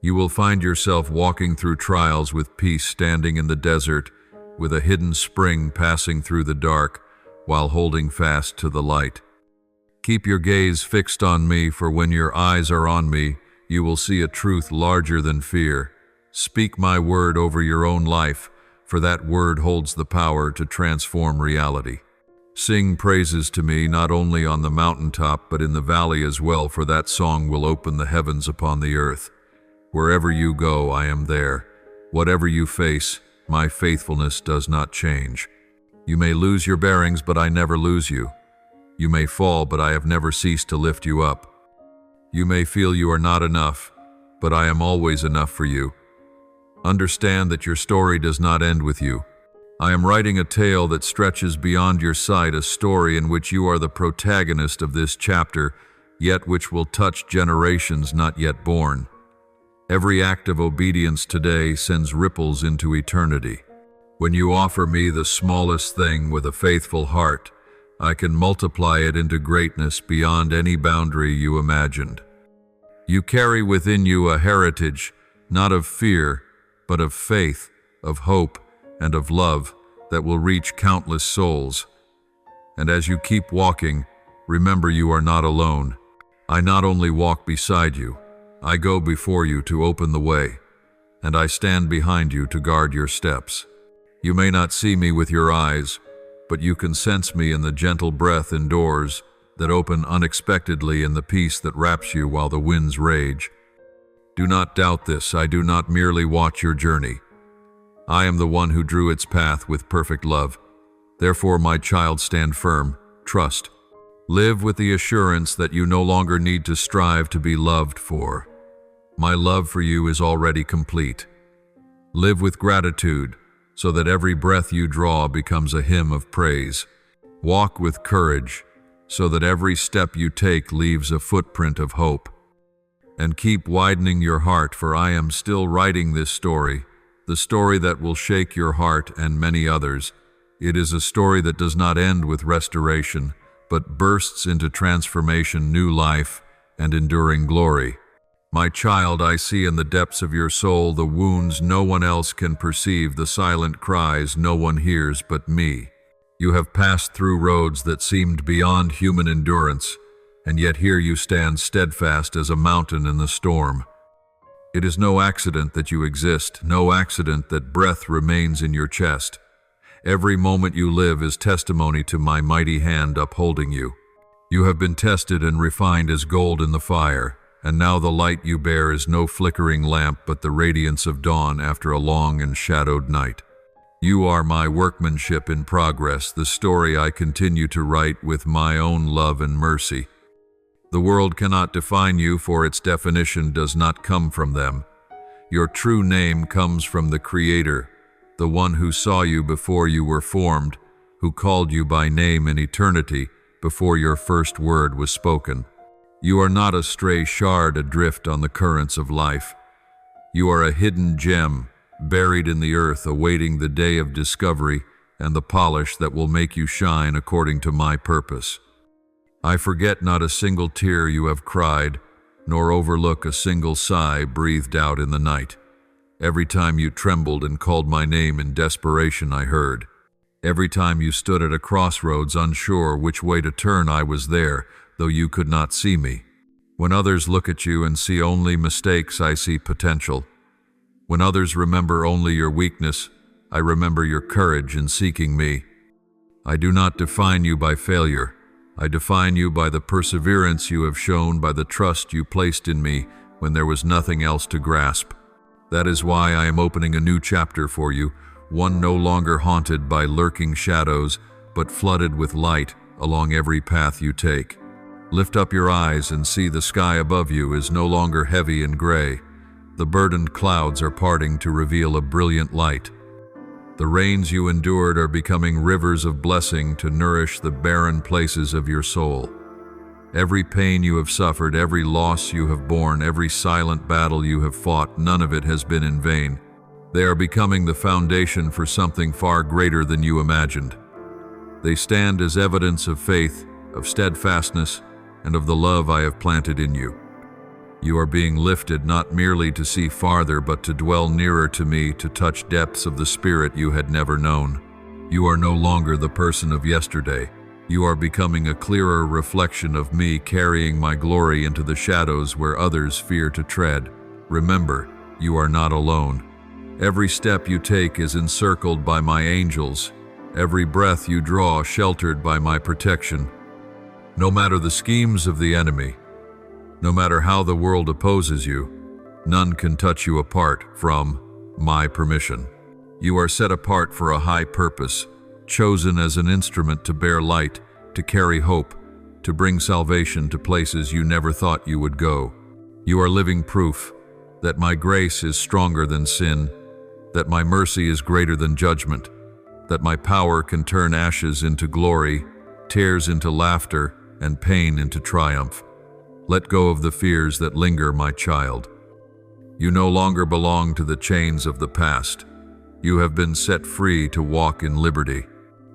You will find yourself walking through trials with peace, standing in the desert, with a hidden spring passing through the dark, while holding fast to the light. Keep your gaze fixed on me, for when your eyes are on me, you will see a truth larger than fear. Speak my word over your own life, for that word holds the power to transform reality. Sing praises to me not only on the mountaintop but in the valley as well, for that song will open the heavens upon the earth. Wherever you go, I am there. Whatever you face, my faithfulness does not change. You may lose your bearings, but I never lose you. You may fall, but I have never ceased to lift you up. You may feel you are not enough, but I am always enough for you. Understand that your story does not end with you. I am writing a tale that stretches beyond your sight, a story in which you are the protagonist of this chapter, yet which will touch generations not yet born. Every act of obedience today sends ripples into eternity. When you offer me the smallest thing with a faithful heart, I can multiply it into greatness beyond any boundary you imagined. You carry within you a heritage, not of fear, but of faith, of hope, and of love that will reach countless souls. And as you keep walking, remember you are not alone. I not only walk beside you, I go before you to open the way, and I stand behind you to guard your steps. You may not see me with your eyes, but you can sense me in the gentle breath indoors that open unexpectedly, in the peace that wraps you while the winds rage. Do not doubt this. I do not merely watch your journey. I am the one who drew its path with perfect love. Therefore, my child, stand firm, trust. Live with the assurance that you no longer need to strive to be loved for. My love for you is already complete. Live with gratitude, so that every breath you draw becomes a hymn of praise. Walk with courage, so that every step you take leaves a footprint of hope. And keep widening your heart, for I am still writing this story, the story that will shake your heart and many others. It is a story that does not end with restoration, but bursts into transformation, new life, and enduring glory. My child, I see in the depths of your soul the wounds no one else can perceive, the silent cries no one hears but me. You have passed through roads that seemed beyond human endurance, and yet here you stand steadfast as a mountain in the storm. It is no accident that you exist, no accident that breath remains in your chest. Every moment you live is testimony to my mighty hand upholding you. You have been tested and refined as gold in the fire, and now the light you bear is no flickering lamp but the radiance of dawn after a long and shadowed night. You are my workmanship in progress, the story I continue to write with my own love and mercy. The world cannot define you, for its definition does not come from them. Your true name comes from the Creator, the one who saw you before you were formed, who called you by name in eternity before your first word was spoken. You are not a stray shard adrift on the currents of life. You are a hidden gem, buried in the earth, awaiting the day of discovery and the polish that will make you shine according to my purpose. I forget not a single tear you have cried, nor overlook a single sigh breathed out in the night. Every time you trembled and called my name in desperation, I heard. Every time you stood at a crossroads unsure which way to turn, I was there, though you could not see me. When others look at you and see only mistakes, I see potential. When others remember only your weakness, I remember your courage in seeking me. I do not define you by failure. I define you by the perseverance you have shown, by the trust you placed in me when there was nothing else to grasp. That is why I am opening a new chapter for you, one no longer haunted by lurking shadows, but flooded with light along every path you take. Lift up your eyes and see the sky above you is no longer heavy and gray. The burdened clouds are parting to reveal a brilliant light. The rains you endured are becoming rivers of blessing to nourish the barren places of your soul. Every pain you have suffered, every loss you have borne, every silent battle you have fought, none of it has been in vain. They are becoming the foundation for something far greater than you imagined. They stand as evidence of faith, of steadfastness, and of the love I have planted in you. You are being lifted not merely to see farther, but to dwell nearer to me, to touch depths of the spirit you had never known. You are no longer the person of yesterday. You are becoming a clearer reflection of me, carrying my glory into the shadows where others fear to tread. Remember, you are not alone. Every step you take is encircled by my angels. Every breath you draw sheltered by my protection. No matter the schemes of the enemy, no matter how the world opposes you, none can touch you apart from my permission. You are set apart for a high purpose, chosen as an instrument to bear light, to carry hope, to bring salvation to places you never thought you would go. You are living proof that my grace is stronger than sin, that my mercy is greater than judgment, that my power can turn ashes into glory, tears into laughter, and pain into triumph. Let go of the fears that linger, my child. You no longer belong to the chains of the past. You have been set free to walk in liberty.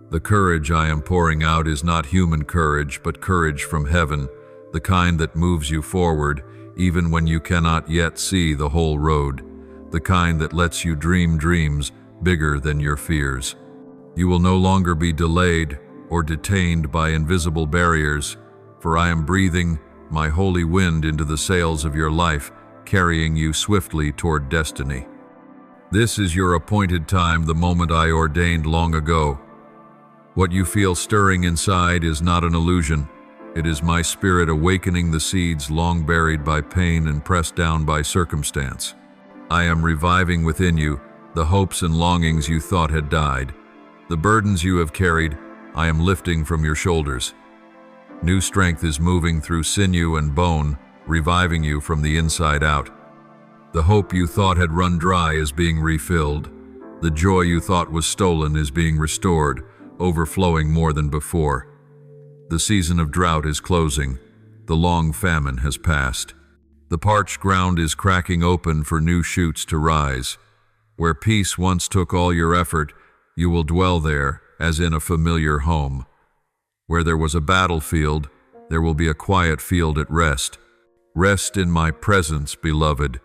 The courage I am pouring out is not human courage, but courage from heaven, the kind that moves you forward even when you cannot yet see the whole road, the kind that lets you dream dreams bigger than your fears. You will no longer be delayed or detained by invisible barriers, for I am breathing my holy wind into the sails of your life, carrying you swiftly toward destiny. This is your appointed time, the moment I ordained long ago. What you feel stirring inside is not an illusion. It is my spirit awakening the seeds long buried by pain and pressed down by circumstance. I am reviving within you the hopes and longings you thought had died. The burdens you have carried, I am lifting from your shoulders. New strength is moving through sinew and bone, reviving you from the inside out. The hope you thought had run dry is being refilled. The joy you thought was stolen is being restored, overflowing more than before. The season of drought is closing. The long famine has passed. The parched ground is cracking open for new shoots to rise. Where peace once took all your effort, you will dwell there as in a familiar home. Where there was a battlefield, there will be a quiet field at rest. Rest in my presence, beloved.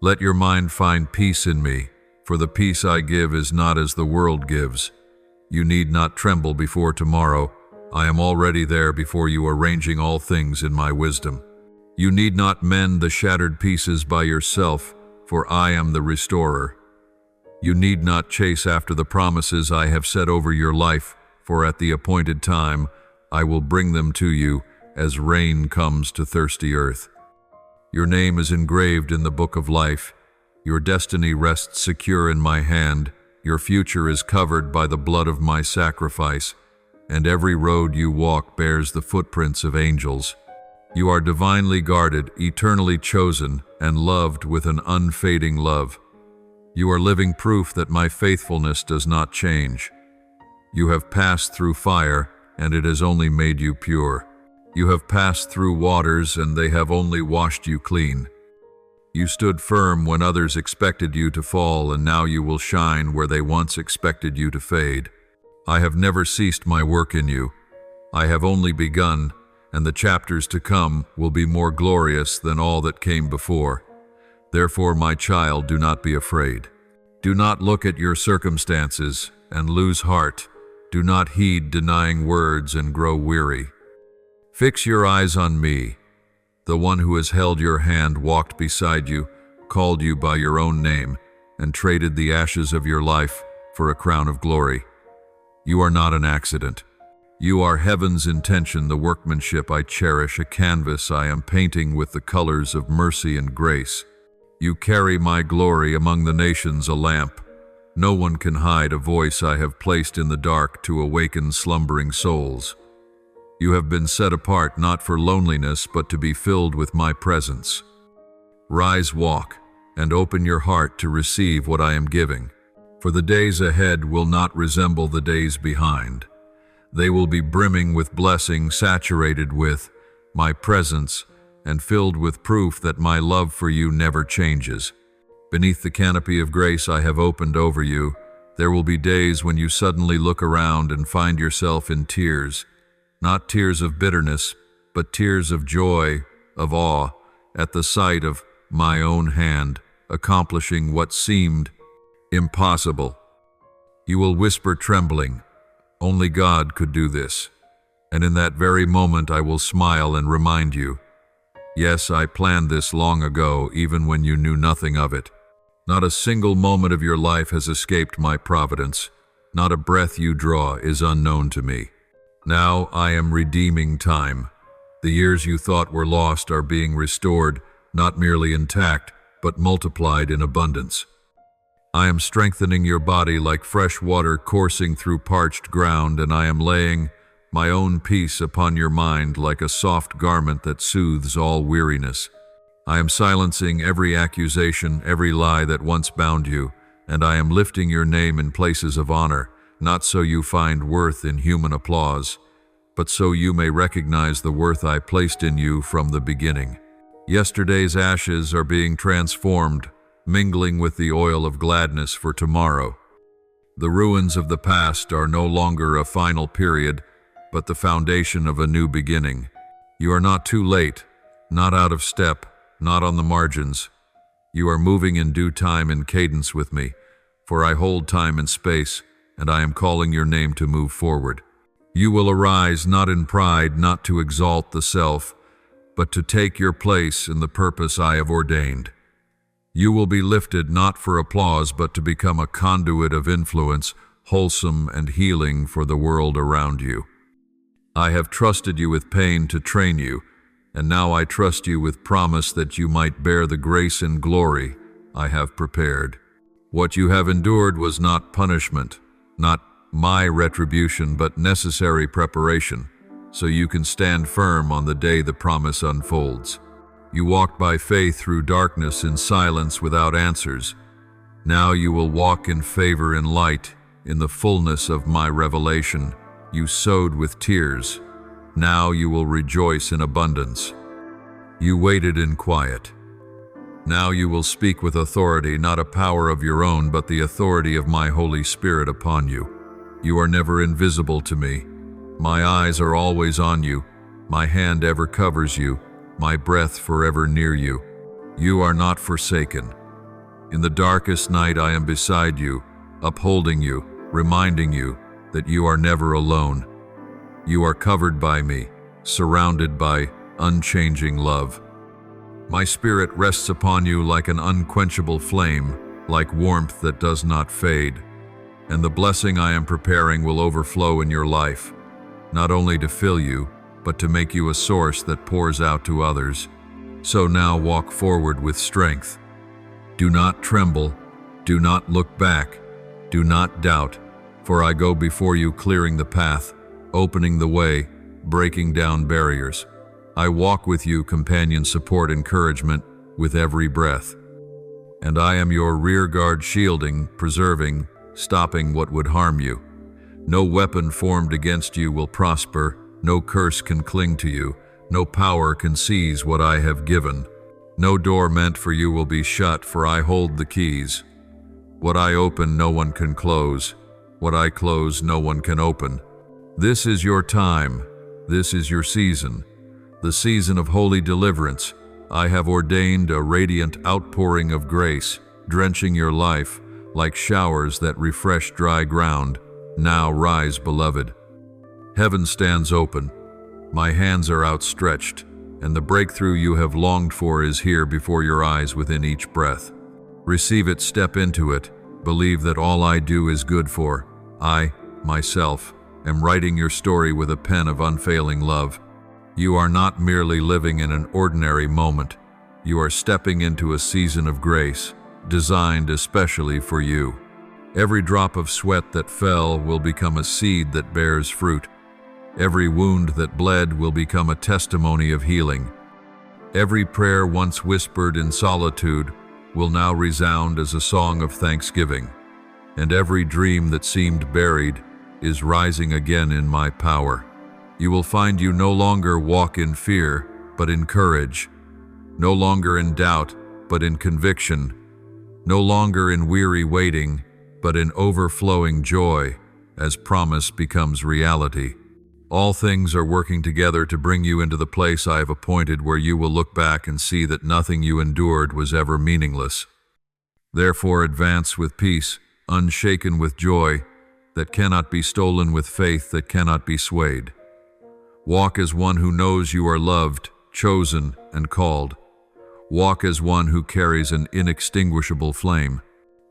Let your mind find peace in me, for the peace I give is not as the world gives. You need not tremble before tomorrow. I am already there before you, arranging all things in my wisdom. You need not mend the shattered pieces by yourself, for I am the restorer. You need not chase after the promises I have set over your life, for at the appointed time I will bring them to you as rain comes to thirsty earth. Your name is engraved in the book of life. Your destiny rests secure in my hand. Your future is covered by the blood of my sacrifice, and every road you walk bears the footprints of angels. You are divinely guarded, eternally chosen, and loved with an unfading love. You are living proof that my faithfulness does not change. You have passed through fire, and it has only made you pure. You have passed through waters, and they have only washed you clean. You stood firm when others expected you to fall, and now you will shine where they once expected you to fade. I have never ceased my work in you. I have only begun, and the chapters to come will be more glorious than all that came before. Therefore, my child, do not be afraid. Do not look at your circumstances and lose heart. Do not heed denying words and grow weary. Fix your eyes on me. The one who has held your hand, walked beside you, called you by your own name, and traded the ashes of your life for a crown of glory. You are not an accident. You are heaven's intention, the workmanship I cherish, a canvas I am painting with the colors of mercy and grace. You carry my glory among the nations, a lamp. No one can hide a voice I have placed in the dark to awaken slumbering souls. You have been set apart not for loneliness, but to be filled with my presence. Rise, walk, and open your heart to receive what I am giving. For the days ahead will not resemble the days behind. They will be brimming with blessing, saturated with my presence, and filled with proof that my love for you never changes. Beneath the canopy of grace I have opened over you, there will be days when you suddenly look around and find yourself in tears, not tears of bitterness, but tears of joy, of awe, at the sight of my own hand accomplishing what seemed impossible. You will whisper trembling, "Only God could do this." And in that very moment I will smile and remind you, "Yes, I planned this long ago, even when you knew nothing of it." Not a single moment of your life has escaped my providence. Not a breath you draw is unknown to me. Now I am redeeming time. The years you thought were lost are being restored, not merely intact, but multiplied in abundance. I am strengthening your body like fresh water coursing through parched ground, and I am laying my own peace upon your mind like a soft garment that soothes all weariness. I am silencing every accusation, every lie that once bound you, and I am lifting your name in places of honor, not so you find worth in human applause, but so you may recognize the worth I placed in you from the beginning. Yesterday's ashes are being transformed, mingling with the oil of gladness for tomorrow. The ruins of the past are no longer a final period, but the foundation of a new beginning. You are not too late, not out of step, not on the margins. You are moving in due time in cadence with me, for I hold time and space, and I am calling your name to move forward. You will arise not in pride, not to exalt the self, but to take your place in the purpose I have ordained. You will be lifted not for applause, but to become a conduit of influence, wholesome and healing for the world around you. I have trusted you with pain to train you, and now I trust you with promise that you might bear the grace and glory I have prepared. What you have endured was not punishment, not my retribution, but necessary preparation, so you can stand firm on the day the promise unfolds. You walked by faith through darkness in silence without answers. Now you will walk in favor and light, in the fullness of my revelation. You sowed with tears. Now you will rejoice in abundance. You waited in quiet. Now you will speak with authority, not a power of your own, but the authority of my Holy Spirit upon you. You are never invisible to me. My eyes are always on you. My hand ever covers you. My breath forever near you. You are not forsaken. In the darkest night I am beside you, upholding you, reminding you that you are never alone. You are covered by me, surrounded by unchanging love. My spirit rests upon you like an unquenchable flame, like warmth that does not fade. And the blessing I am preparing will overflow in your life, not only to fill you, but to make you a source that pours out to others. So now walk forward with strength. Do not tremble, do not look back, do not doubt, for I go before you clearing the path, opening the way, breaking down barriers. I walk with you, companion, support, encouragement, with every breath. And I am your rear guard, shielding, preserving, stopping what would harm you. No weapon formed against you will prosper, no curse can cling to you, no power can seize what I have given. No door meant for you will be shut, for I hold the keys. What I open, no one can close. What I close, no one can open. This is your time. This is your season. The season of holy deliverance. I have ordained a radiant outpouring of grace, drenching your life like showers that refresh dry ground. Now rise, beloved. Heaven stands open. My hands are outstretched, and the breakthrough you have longed for is here before your eyes within each breath. Receive it, step into it. Believe that all I do is good, for I, myself, am writing your story with a pen of unfailing love. You are not merely living in an ordinary moment. You are stepping into a season of grace, designed especially for you. Every drop of sweat that fell will become a seed that bears fruit. Every wound that bled will become a testimony of healing. Every prayer once whispered in solitude will now resound as a song of thanksgiving. And every dream that seemed buried is rising again in my power. You will find you no longer walk in fear, but in courage. No longer in doubt, but in conviction. No longer in weary waiting, but in overflowing joy, as promise becomes reality. All things are working together to bring you into the place I have appointed, where you will look back and see that nothing you endured was ever meaningless. Therefore advance with peace, unshaken with joy, that cannot be stolen, with faith that cannot be swayed. Walk as one who knows you are loved, chosen, and called. Walk as one who carries an inextinguishable flame.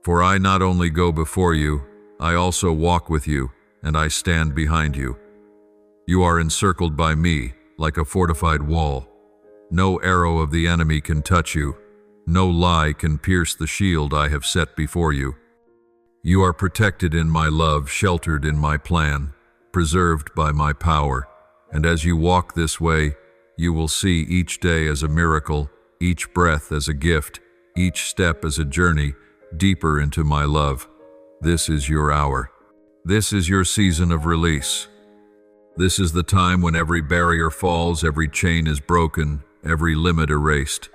For I not only go before you, I also walk with you, and I stand behind you. You are encircled by me, like a fortified wall. No arrow of the enemy can touch you. No lie can pierce the shield I have set before you. You are protected in my love, sheltered in my plan, preserved by my power. And as you walk this way, you will see each day as a miracle, each breath as a gift, each step as a journey deeper into my love. This is your hour. This is your season of release. This is the time when every barrier falls, every chain is broken, every limit erased.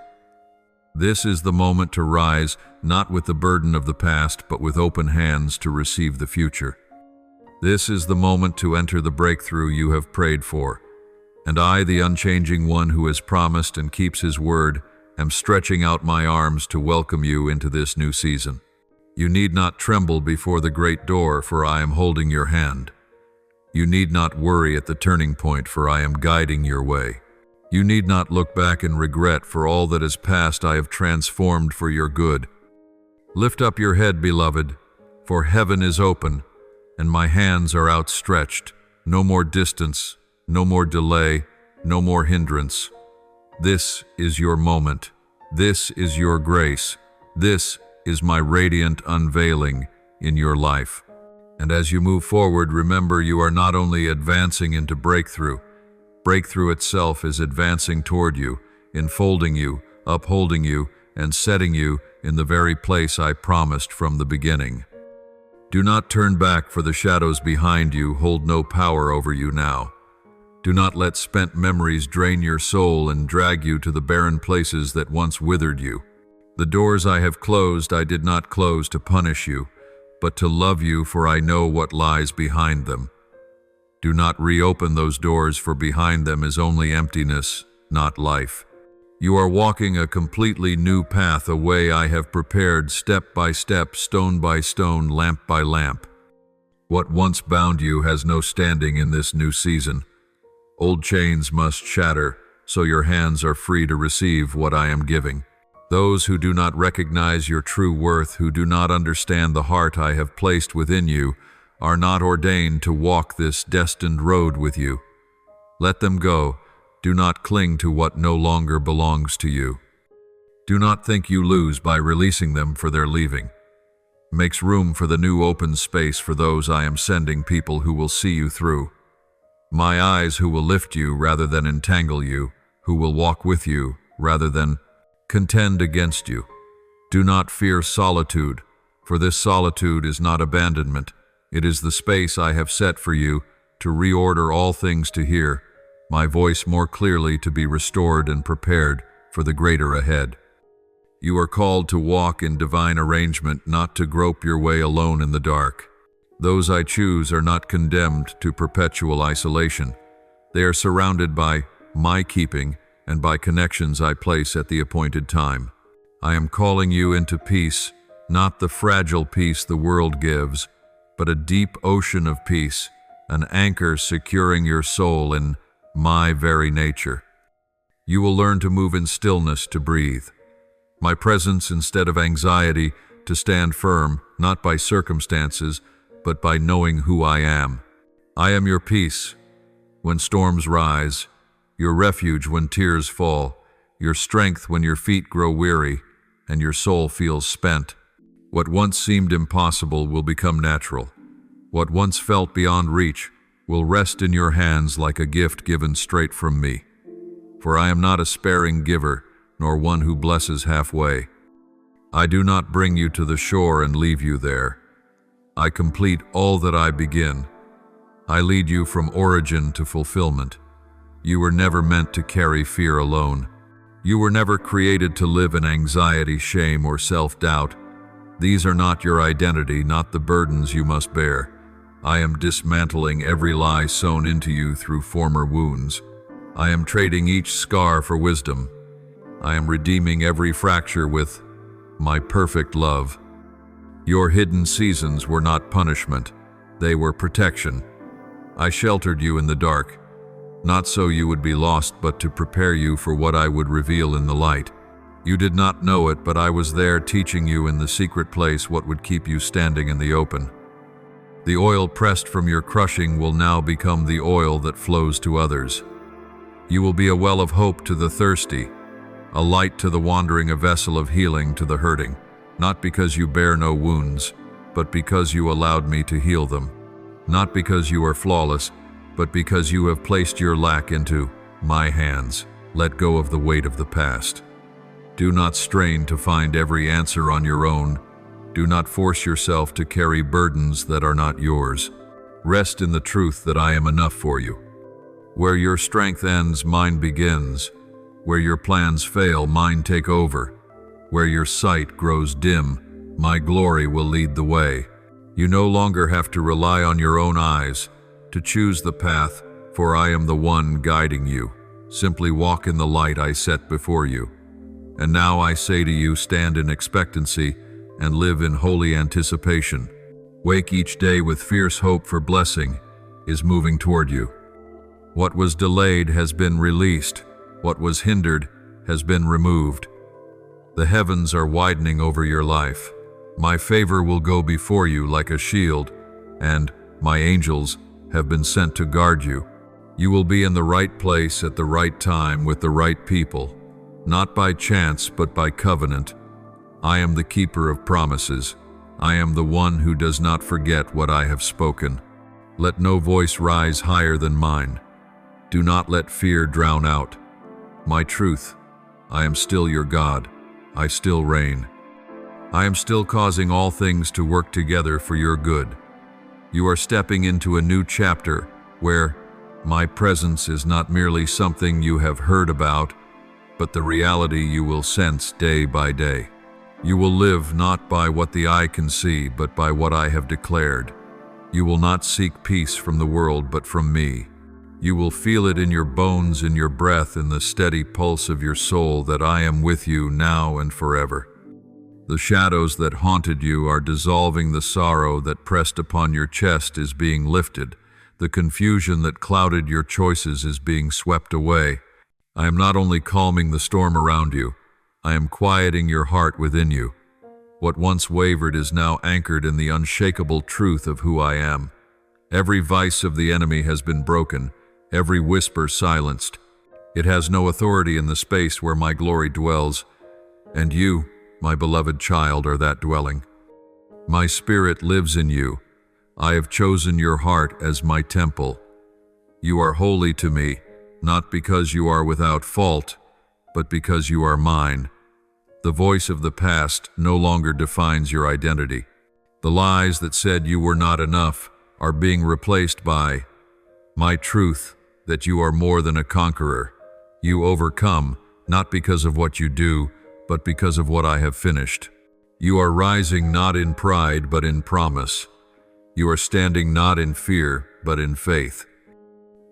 This is the moment to rise, not with the burden of the past, but with open hands to receive the future. This is the moment to enter the breakthrough you have prayed for. And I, the unchanging one who has promised and keeps his word, am stretching out my arms to welcome you into this new season. You need not tremble before the great door, for I am holding your hand. You need not worry at the turning point, for I am guiding your way. You need not look back in regret, for all that is past I have transformed for your good. Lift up your head, beloved, for heaven is open, and my hands are outstretched. No more distance, no more delay, no more hindrance. This is your moment. This is your grace. This is my radiant unveiling in your life. And as you move forward, remember you are not only advancing into breakthrough. Breakthrough itself is advancing toward you, enfolding you, upholding you, and setting you in the very place I promised from the beginning. Do not turn back, for the shadows behind you hold no power over you now. Do not let spent memories drain your soul and drag you to the barren places that once withered you. The doors I have closed I did not close to punish you, but to love you, for I know what lies behind them. Do not reopen those doors, for behind them is only emptiness, not life. You are walking a completely new path, a way I have prepared step by step, stone by stone, lamp by lamp. What once bound you has no standing in this new season. Old chains must shatter, so your hands are free to receive what I am giving. Those who do not recognize your true worth, who do not understand the heart I have placed within you, are not ordained to walk this destined road with you. Let them go. Do not cling to what no longer belongs to you. Do not think you lose by releasing them, for their leaving makes room for the new open space for those I am sending, people who will see you through. My eyes who will lift you rather than entangle you, who will walk with you rather than contend against you. Do not fear solitude, for this solitude is not abandonment. It is the space I have set for you to reorder all things, to hear my voice more clearly, to be restored and prepared for the greater ahead. You are called to walk in divine arrangement, not to grope your way alone in the dark. Those I choose are not condemned to perpetual isolation. They are surrounded by my keeping and by connections I place at the appointed time. I am calling you into peace, not the fragile peace the world gives, but a deep ocean of peace, an anchor securing your soul in my very nature. You will learn to move in stillness, to breathe my presence instead of anxiety, to stand firm, not by circumstances, but by knowing who I am. I am your peace when storms rise, your refuge when tears fall, your strength when your feet grow weary and your soul feels spent. What once seemed impossible will become natural. What once felt beyond reach will rest in your hands like a gift given straight from me. For I am not a sparing giver, nor one who blesses halfway. I do not bring you to the shore and leave you there. I complete all that I begin. I lead you from origin to fulfillment. You were never meant to carry fear alone. You were never created to live in anxiety, shame, or self-doubt. These are not your identity, not the burdens you must bear. I am dismantling every lie sown into you through former wounds. I am trading each scar for wisdom. I am redeeming every fracture with my perfect love. Your hidden seasons were not punishment, they were protection. I sheltered you in the dark, not so you would be lost, but to prepare you for what I would reveal in the light. You did not know it, but I was there teaching you in the secret place what would keep you standing in the open. The oil pressed from your crushing will now become the oil that flows to others. You will be a well of hope to the thirsty, a light to the wandering, a vessel of healing to the hurting, not because you bear no wounds, but because you allowed me to heal them. Not because you are flawless, but because you have placed your lack into my hands. Let go of the weight of the past. Do not strain to find every answer on your own. Do not force yourself to carry burdens that are not yours. Rest in the truth that I am enough for you. Where your strength ends, mine begins. Where your plans fail, mine take over. Where your sight grows dim, my glory will lead the way. You no longer have to rely on your own eyes to choose the path, for I am the one guiding you. Simply walk in the light I set before you. And now I say to you, stand in expectancy and live in holy anticipation. Wake each day with fierce hope, for blessing is moving toward you. What was delayed has been released. What was hindered has been removed. The heavens are widening over your life. My favor will go before you like a shield, and my angels have been sent to guard you. You will be in the right place at the right time with the right people, not by chance but by covenant. I am the keeper of promises. I am the one who does not forget what I have spoken. Let no voice rise higher than mine. Do not let fear drown out my truth. I am still your God. I still reign. I am still causing all things to work together for your good. You are stepping into a new chapter where my presence is not merely something you have heard about, but the reality you will sense day by day. You will live not by what the eye can see, but by what I have declared. You will not seek peace from the world, but from me. You will feel it in your bones, in your breath, in the steady pulse of your soul that I am with you now and forever. The shadows that haunted you are dissolving. The sorrow that pressed upon your chest is being lifted. The confusion that clouded your choices is being swept away. I am not only calming the storm around you, I am quieting your heart within you. What once wavered is now anchored in the unshakable truth of who I am. Every vice of the enemy has been broken, every whisper silenced. It has no authority in the space where my glory dwells, and you, my beloved child, are that dwelling. My spirit lives in you. I have chosen your heart as my temple. You are holy to me, not because you are without fault, but because you are mine. The voice of the past no longer defines your identity. The lies that said you were not enough are being replaced by my truth that you are more than a conqueror. You overcome, not because of what you do, but because of what I have finished. You are rising not in pride, but in promise. You are standing not in fear, but in faith.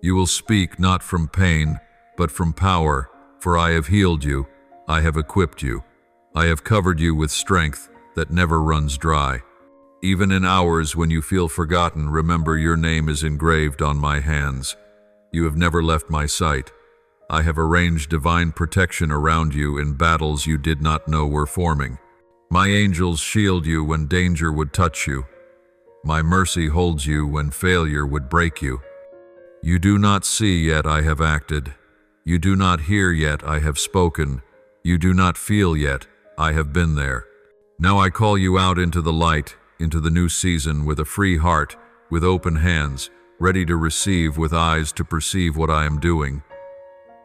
You will speak not from pain, but from power, for I have healed you, I have equipped you, I have covered you with strength that never runs dry. Even in hours when you feel forgotten, remember your name is engraved on my hands. You have never left my sight. I have arranged divine protection around you in battles you did not know were forming. My angels shield you when danger would touch you. My mercy holds you when failure would break you. You do not see yet I have acted. You do not hear yet I have spoken. You do not feel yet I have been there. Now I call you out into the light, into the new season with a free heart, with open hands, ready to receive, with eyes to perceive what I am doing.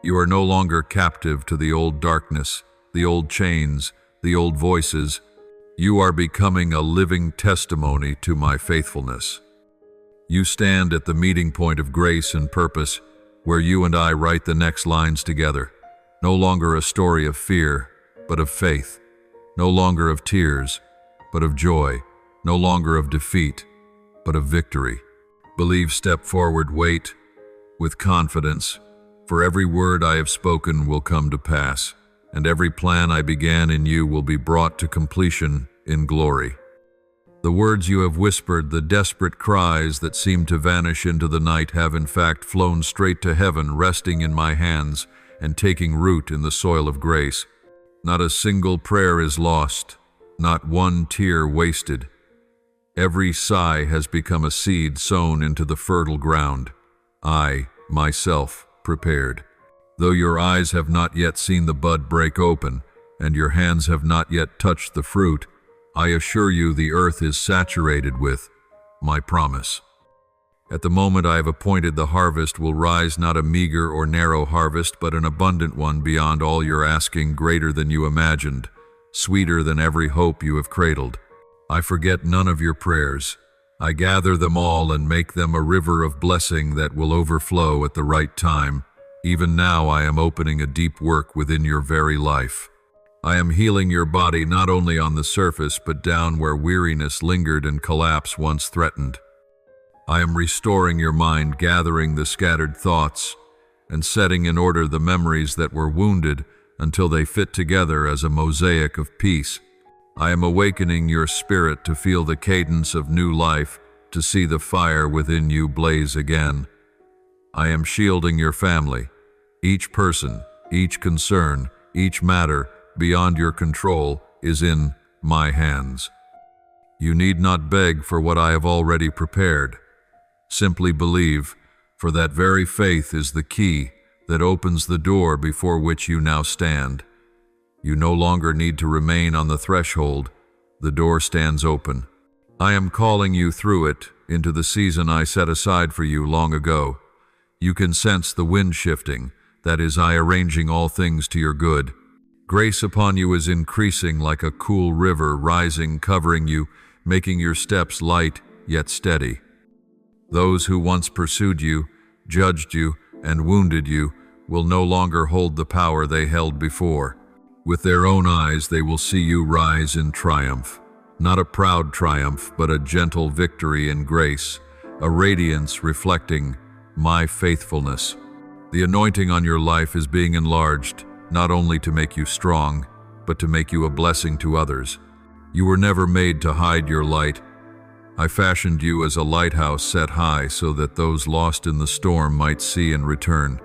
You are no longer captive to the old darkness, the old chains, the old voices. You are becoming a living testimony to my faithfulness. You stand at the meeting point of grace and purpose, where you and I write the next lines together. No longer a story of fear, but of faith. No longer of tears, but of joy. No longer of defeat, but of victory. Believe, step forward, wait with confidence, for every word I have spoken will come to pass, and every plan I began in you will be brought to completion in glory. The words you have whispered, the desperate cries that seem to vanish into the night, have in fact flown straight to heaven, resting in my hands and taking root in the soil of grace. Not a single prayer is lost, not one tear wasted. Every sigh has become a seed sown into the fertile ground. I, myself, prepared. Though your eyes have not yet seen the bud break open, and your hands have not yet touched the fruit, I assure you the earth is saturated with my promise. At the moment I have appointed, the harvest will rise, not a meager or narrow harvest, but an abundant one beyond all your asking, greater than you imagined, sweeter than every hope you have cradled. I forget none of your prayers. I gather them all and make them a river of blessing that will overflow at the right time. Even now I am opening a deep work within your very life. I am healing your body not only on the surface, but down where weariness lingered and collapse once threatened. I am restoring your mind, gathering the scattered thoughts, and setting in order the memories that were wounded until they fit together as a mosaic of peace. I am awakening your spirit to feel the cadence of new life, to see the fire within you blaze again. I am shielding your family. Each person, each concern, each matter beyond your control is in my hands. You need not beg for what I have already prepared. Simply believe, for that very faith is the key that opens the door before which you now stand. You no longer need to remain on the threshold. The door stands open. I am calling you through it into the season I set aside for you long ago. You can sense the wind shifting, that is, I arranging all things to your good. Grace upon you is increasing like a cool river, rising, covering you, making your steps light yet steady. Those who once pursued you, judged you, and wounded you will no longer hold the power they held before. With their own eyes they will see you rise in triumph. Not a proud triumph, but a gentle victory in grace, a radiance reflecting my faithfulness. The anointing on your life is being enlarged, not only to make you strong, but to make you a blessing to others. You were never made to hide your light. I fashioned you as a lighthouse set high so that those lost in the storm might see and return.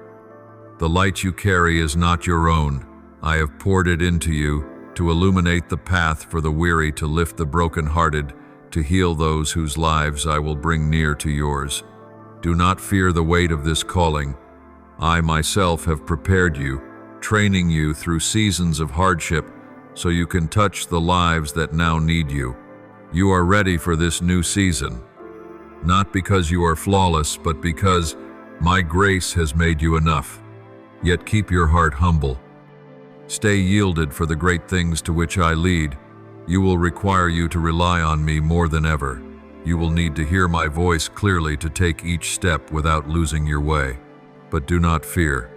The light you carry is not your own. I have poured it into you to illuminate the path for the weary, to lift the brokenhearted, to heal those whose lives I will bring near to yours. Do not fear the weight of this calling. I myself have prepared you, training you through seasons of hardship so you can touch the lives that now need you. You are ready for this new season, not because you are flawless, but because my grace has made you enough. Yet keep your heart humble. Stay yielded for the great things to which I lead. You will require you to rely on me more than ever. You will need to hear my voice clearly to take each step without losing your way. But do not fear.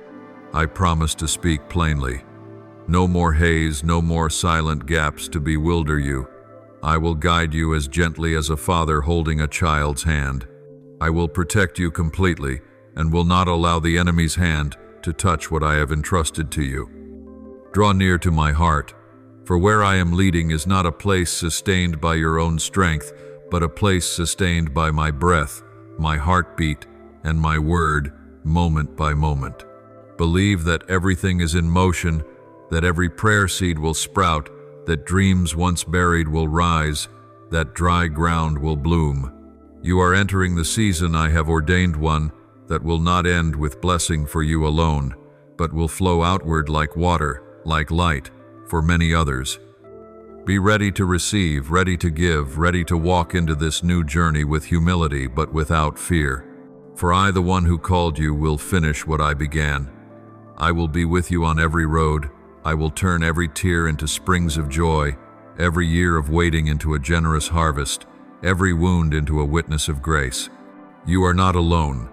I promise to speak plainly. No more haze, no more silent gaps to bewilder you. I will guide you as gently as a father holding a child's hand. I will protect you completely and will not allow the enemy's hand to touch what I have entrusted to you. Draw near to my heart, for where I am leading is not a place sustained by your own strength, but a place sustained by my breath, my heartbeat, and my word, moment by moment. Believe that everything is in motion, that every prayer seed will sprout, that dreams once buried will rise, that dry ground will bloom. You are entering the season I have ordained, one that will not end with blessing for you alone, but will flow outward like water, like light, for many others. Be ready to receive, ready to give, ready to walk into this new journey with humility but without fear. For I, the one who called you, will finish what I began. I will be with you on every road. I will turn every tear into springs of joy, every year of waiting into a generous harvest, every wound into a witness of grace. You are not alone.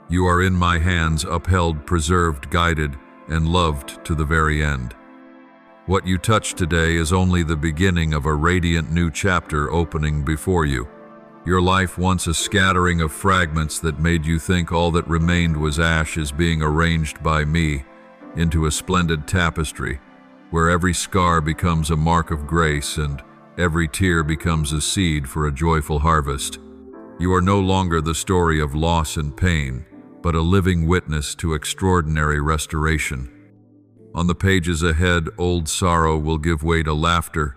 You are in my hands, upheld, preserved, guided, and loved to the very end. What you touch today is only the beginning of a radiant new chapter opening before you. Your life once a scattering of fragments that made you think all that remained was ash is being arranged by me into a splendid tapestry, where every scar becomes a mark of grace and every tear becomes a seed for a joyful harvest. You are no longer the story of loss and pain, but a living witness to extraordinary restoration. On the pages ahead, old sorrow will give way to laughter,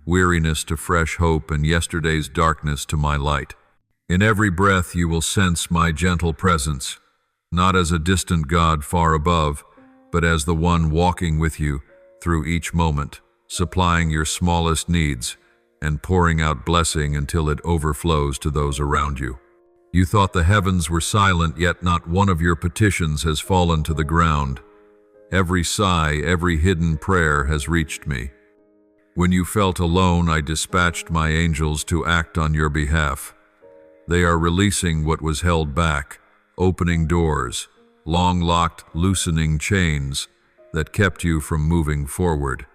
weariness to fresh hope, and yesterday's darkness to my light. In every breath you will sense my gentle presence, not as a distant God far above, but as the one walking with you through each moment, supplying your smallest needs and pouring out blessing until it overflows to those around you. You thought the heavens were silent, yet not one of your petitions has fallen to the ground. Every sigh, every hidden prayer has reached me. When you felt alone, I dispatched my angels to act on your behalf. They are releasing what was held back, opening doors, long-locked, loosening chains that kept you from moving forward.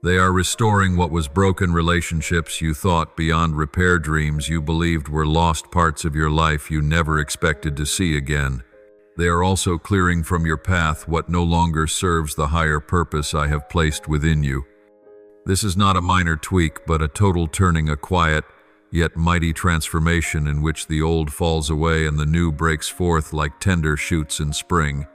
They are restoring what was broken, relationships you thought beyond repair, dreams you believed were lost, parts of your life you never expected to see again. They are also clearing from your path what no longer serves the higher purpose I have placed within you. This is not a minor tweak, but a total turning, a quiet, yet mighty transformation in which the old falls away and the new breaks forth like tender shoots in spring.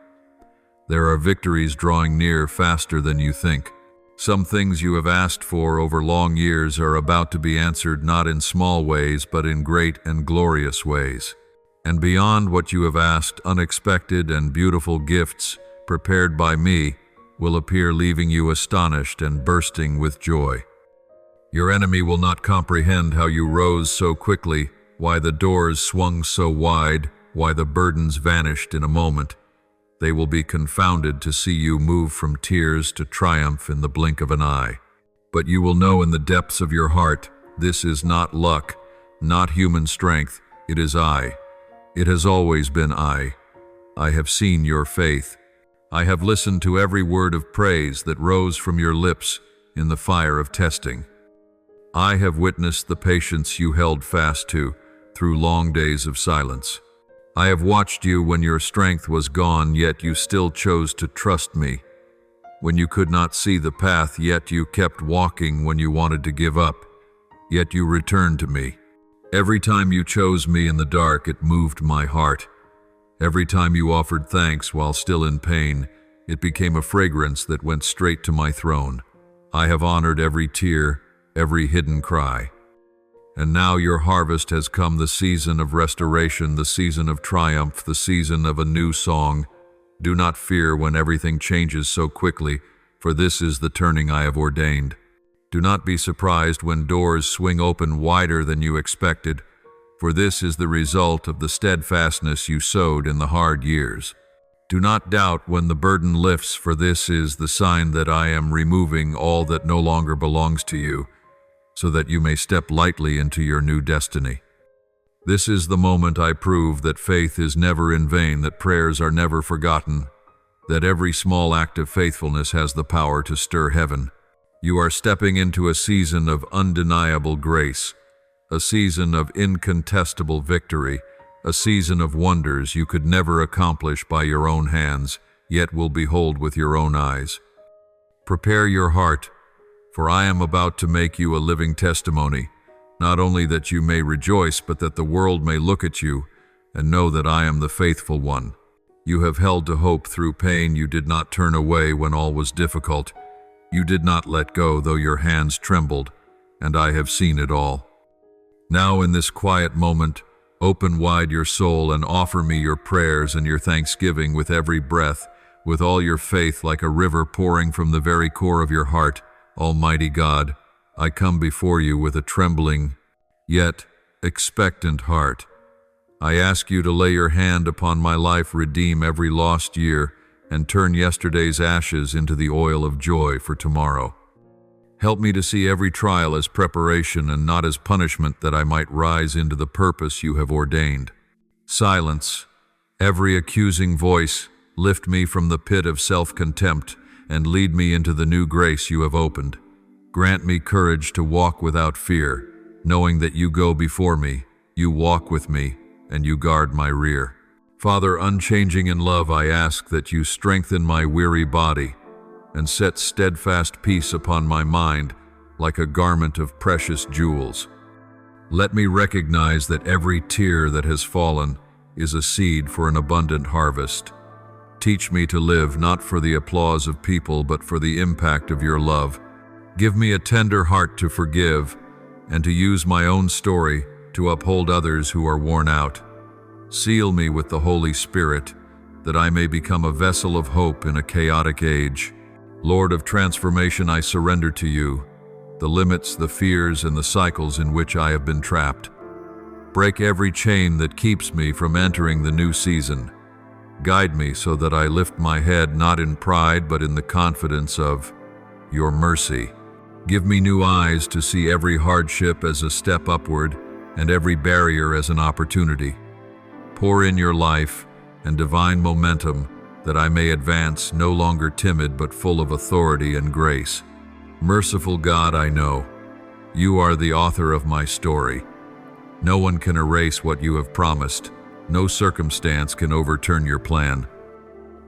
There are victories drawing near faster than you think. Some things you have asked for over long years are about to be answered, not in small ways, but in great and glorious ways. And beyond what you have asked, unexpected and beautiful gifts prepared by me will appear, leaving you astonished and bursting with joy. Your enemy will not comprehend how you rose so quickly, why the doors swung so wide, why the burdens vanished in a moment. They will be confounded to see you move from tears to triumph in the blink of an eye. But you will know in the depths of your heart, this is not luck, not human strength, it is I. It has always been I. I have seen your faith. I have listened to every word of praise that rose from your lips in the fire of testing. I have witnessed the patience you held fast to through long days of silence. I have watched you when your strength was gone, yet you still chose to trust me. When you could not see the path, yet you kept walking. When you wanted to give up, yet you returned to me. Every time you chose me in the dark, it moved my heart. Every time you offered thanks while still in pain, it became a fragrance that went straight to my throne. I have honored every tear, every hidden cry. And now your harvest has come, the season of restoration, the season of triumph, the season of a new song. Do not fear when everything changes so quickly, for this is the turning I have ordained. Do not be surprised when doors swing open wider than you expected, for this is the result of the steadfastness you sowed in the hard years. Do not doubt when the burden lifts, for this is the sign that I am removing all that no longer belongs to you, so that you may step lightly into your new destiny. This is the moment I prove that faith is never in vain, that prayers are never forgotten, that every small act of faithfulness has the power to stir heaven. You are stepping into a season of undeniable grace, a season of incontestable victory, a season of wonders you could never accomplish by your own hands, yet will behold with your own eyes. Prepare your heart, for I am about to make you a living testimony, not only that you may rejoice, but that the world may look at you and know that I am the faithful one. You have held to hope through pain. You did not turn away when all was difficult. You did not let go, though your hands trembled, and I have seen it all. Now in this quiet moment, open wide your soul and offer me your prayers and your thanksgiving with every breath, with all your faith like a river pouring from the very core of your heart. Almighty God, I come before you with a trembling, yet expectant heart. I ask you to lay your hand upon my life, redeem every lost year, and turn yesterday's ashes into the oil of joy for tomorrow. Help me to see every trial as preparation and not as punishment, that I might rise into the purpose you have ordained. Silence every accusing voice, lift me from the pit of self-contempt, and lead me into the new grace you have opened. Grant me courage to walk without fear, knowing that you go before me, You walk with me, and you guard my rear. Father, unchanging in love, I ask that you strengthen my weary body and set steadfast peace upon my mind like a garment of precious jewels. Let me recognize that every tear that has fallen is a seed for an abundant harvest. Teach me to live not for the applause of people, but for the impact of your love. Give me a tender heart to forgive and to use my own story to uphold others who are worn out. Seal me with the Holy Spirit, that I may become a vessel of hope in a chaotic age. Lord of transformation, I surrender to you the limits, the fears, and the cycles in which I have been trapped. Break every chain that keeps me from entering the new season. Guide me so that I lift my head not in pride but in the confidence of your mercy. Give me new eyes to see every hardship as a step upward and every barrier as an opportunity. Pour in your life and divine momentum that I may advance no longer timid but full of authority and grace. Merciful God, I know you are the author of my story. No one can erase what you have promised. No circumstance can overturn your plan.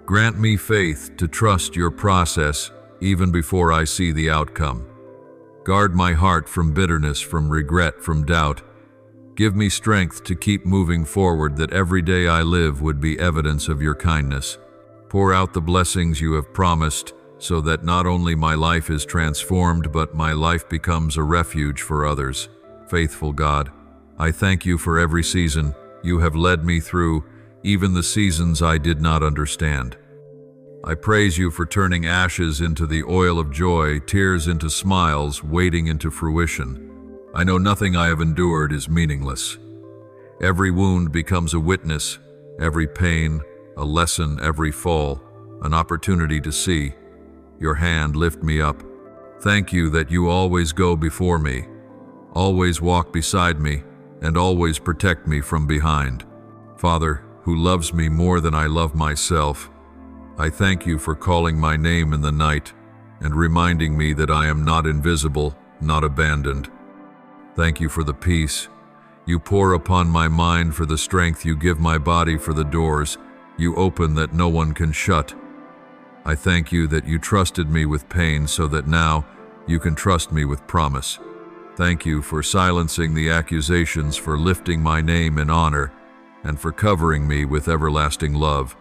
Grant me faith to trust your process even before I see the outcome. Guard my heart from bitterness, from regret, from doubt. Give me strength to keep moving forward, that every day I live would be evidence of your kindness. Pour out the blessings you have promised, so that not only my life is transformed, but my life becomes a refuge for others. Faithful God, I thank you for every season you have led me through, even the seasons I did not understand. I praise you for turning ashes into the oil of joy, tears into smiles, waiting into fruition. I know nothing I have endured is meaningless. Every wound becomes a witness, every pain a lesson, every fall an opportunity to see your hand lift me up. Thank you that you always go before me, always walk beside me, and always protect me from behind. Father, who loves me more than I love myself, I thank you for calling my name in the night and reminding me that I am not invisible, not abandoned. Thank you for the peace you pour upon my mind, for the strength you give my body, for the doors you open that no one can shut. I thank you that you trusted me with pain so that now you can trust me with promise. Thank you for silencing the accusations, for lifting my name in honor, and for covering me with everlasting love.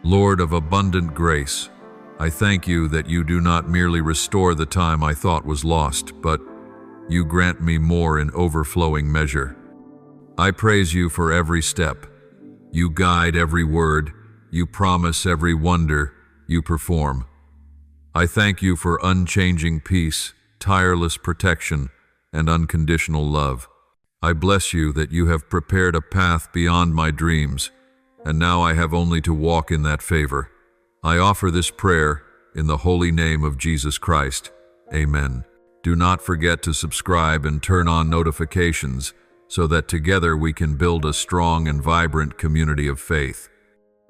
Lord of abundant grace, I thank you that you do not merely restore the time I thought was lost, but you grant me more in overflowing measure. I praise you for every step. You guide every word, you promise every wonder, you perform. I thank you for unchanging peace, tireless protection, and unconditional love. I bless you that you have prepared a path beyond my dreams, and now I have only to walk in that favor. I offer this prayer in the holy name of Jesus Christ. Amen. Do not forget to subscribe and turn on notifications so that together we can build a strong and vibrant community of faith.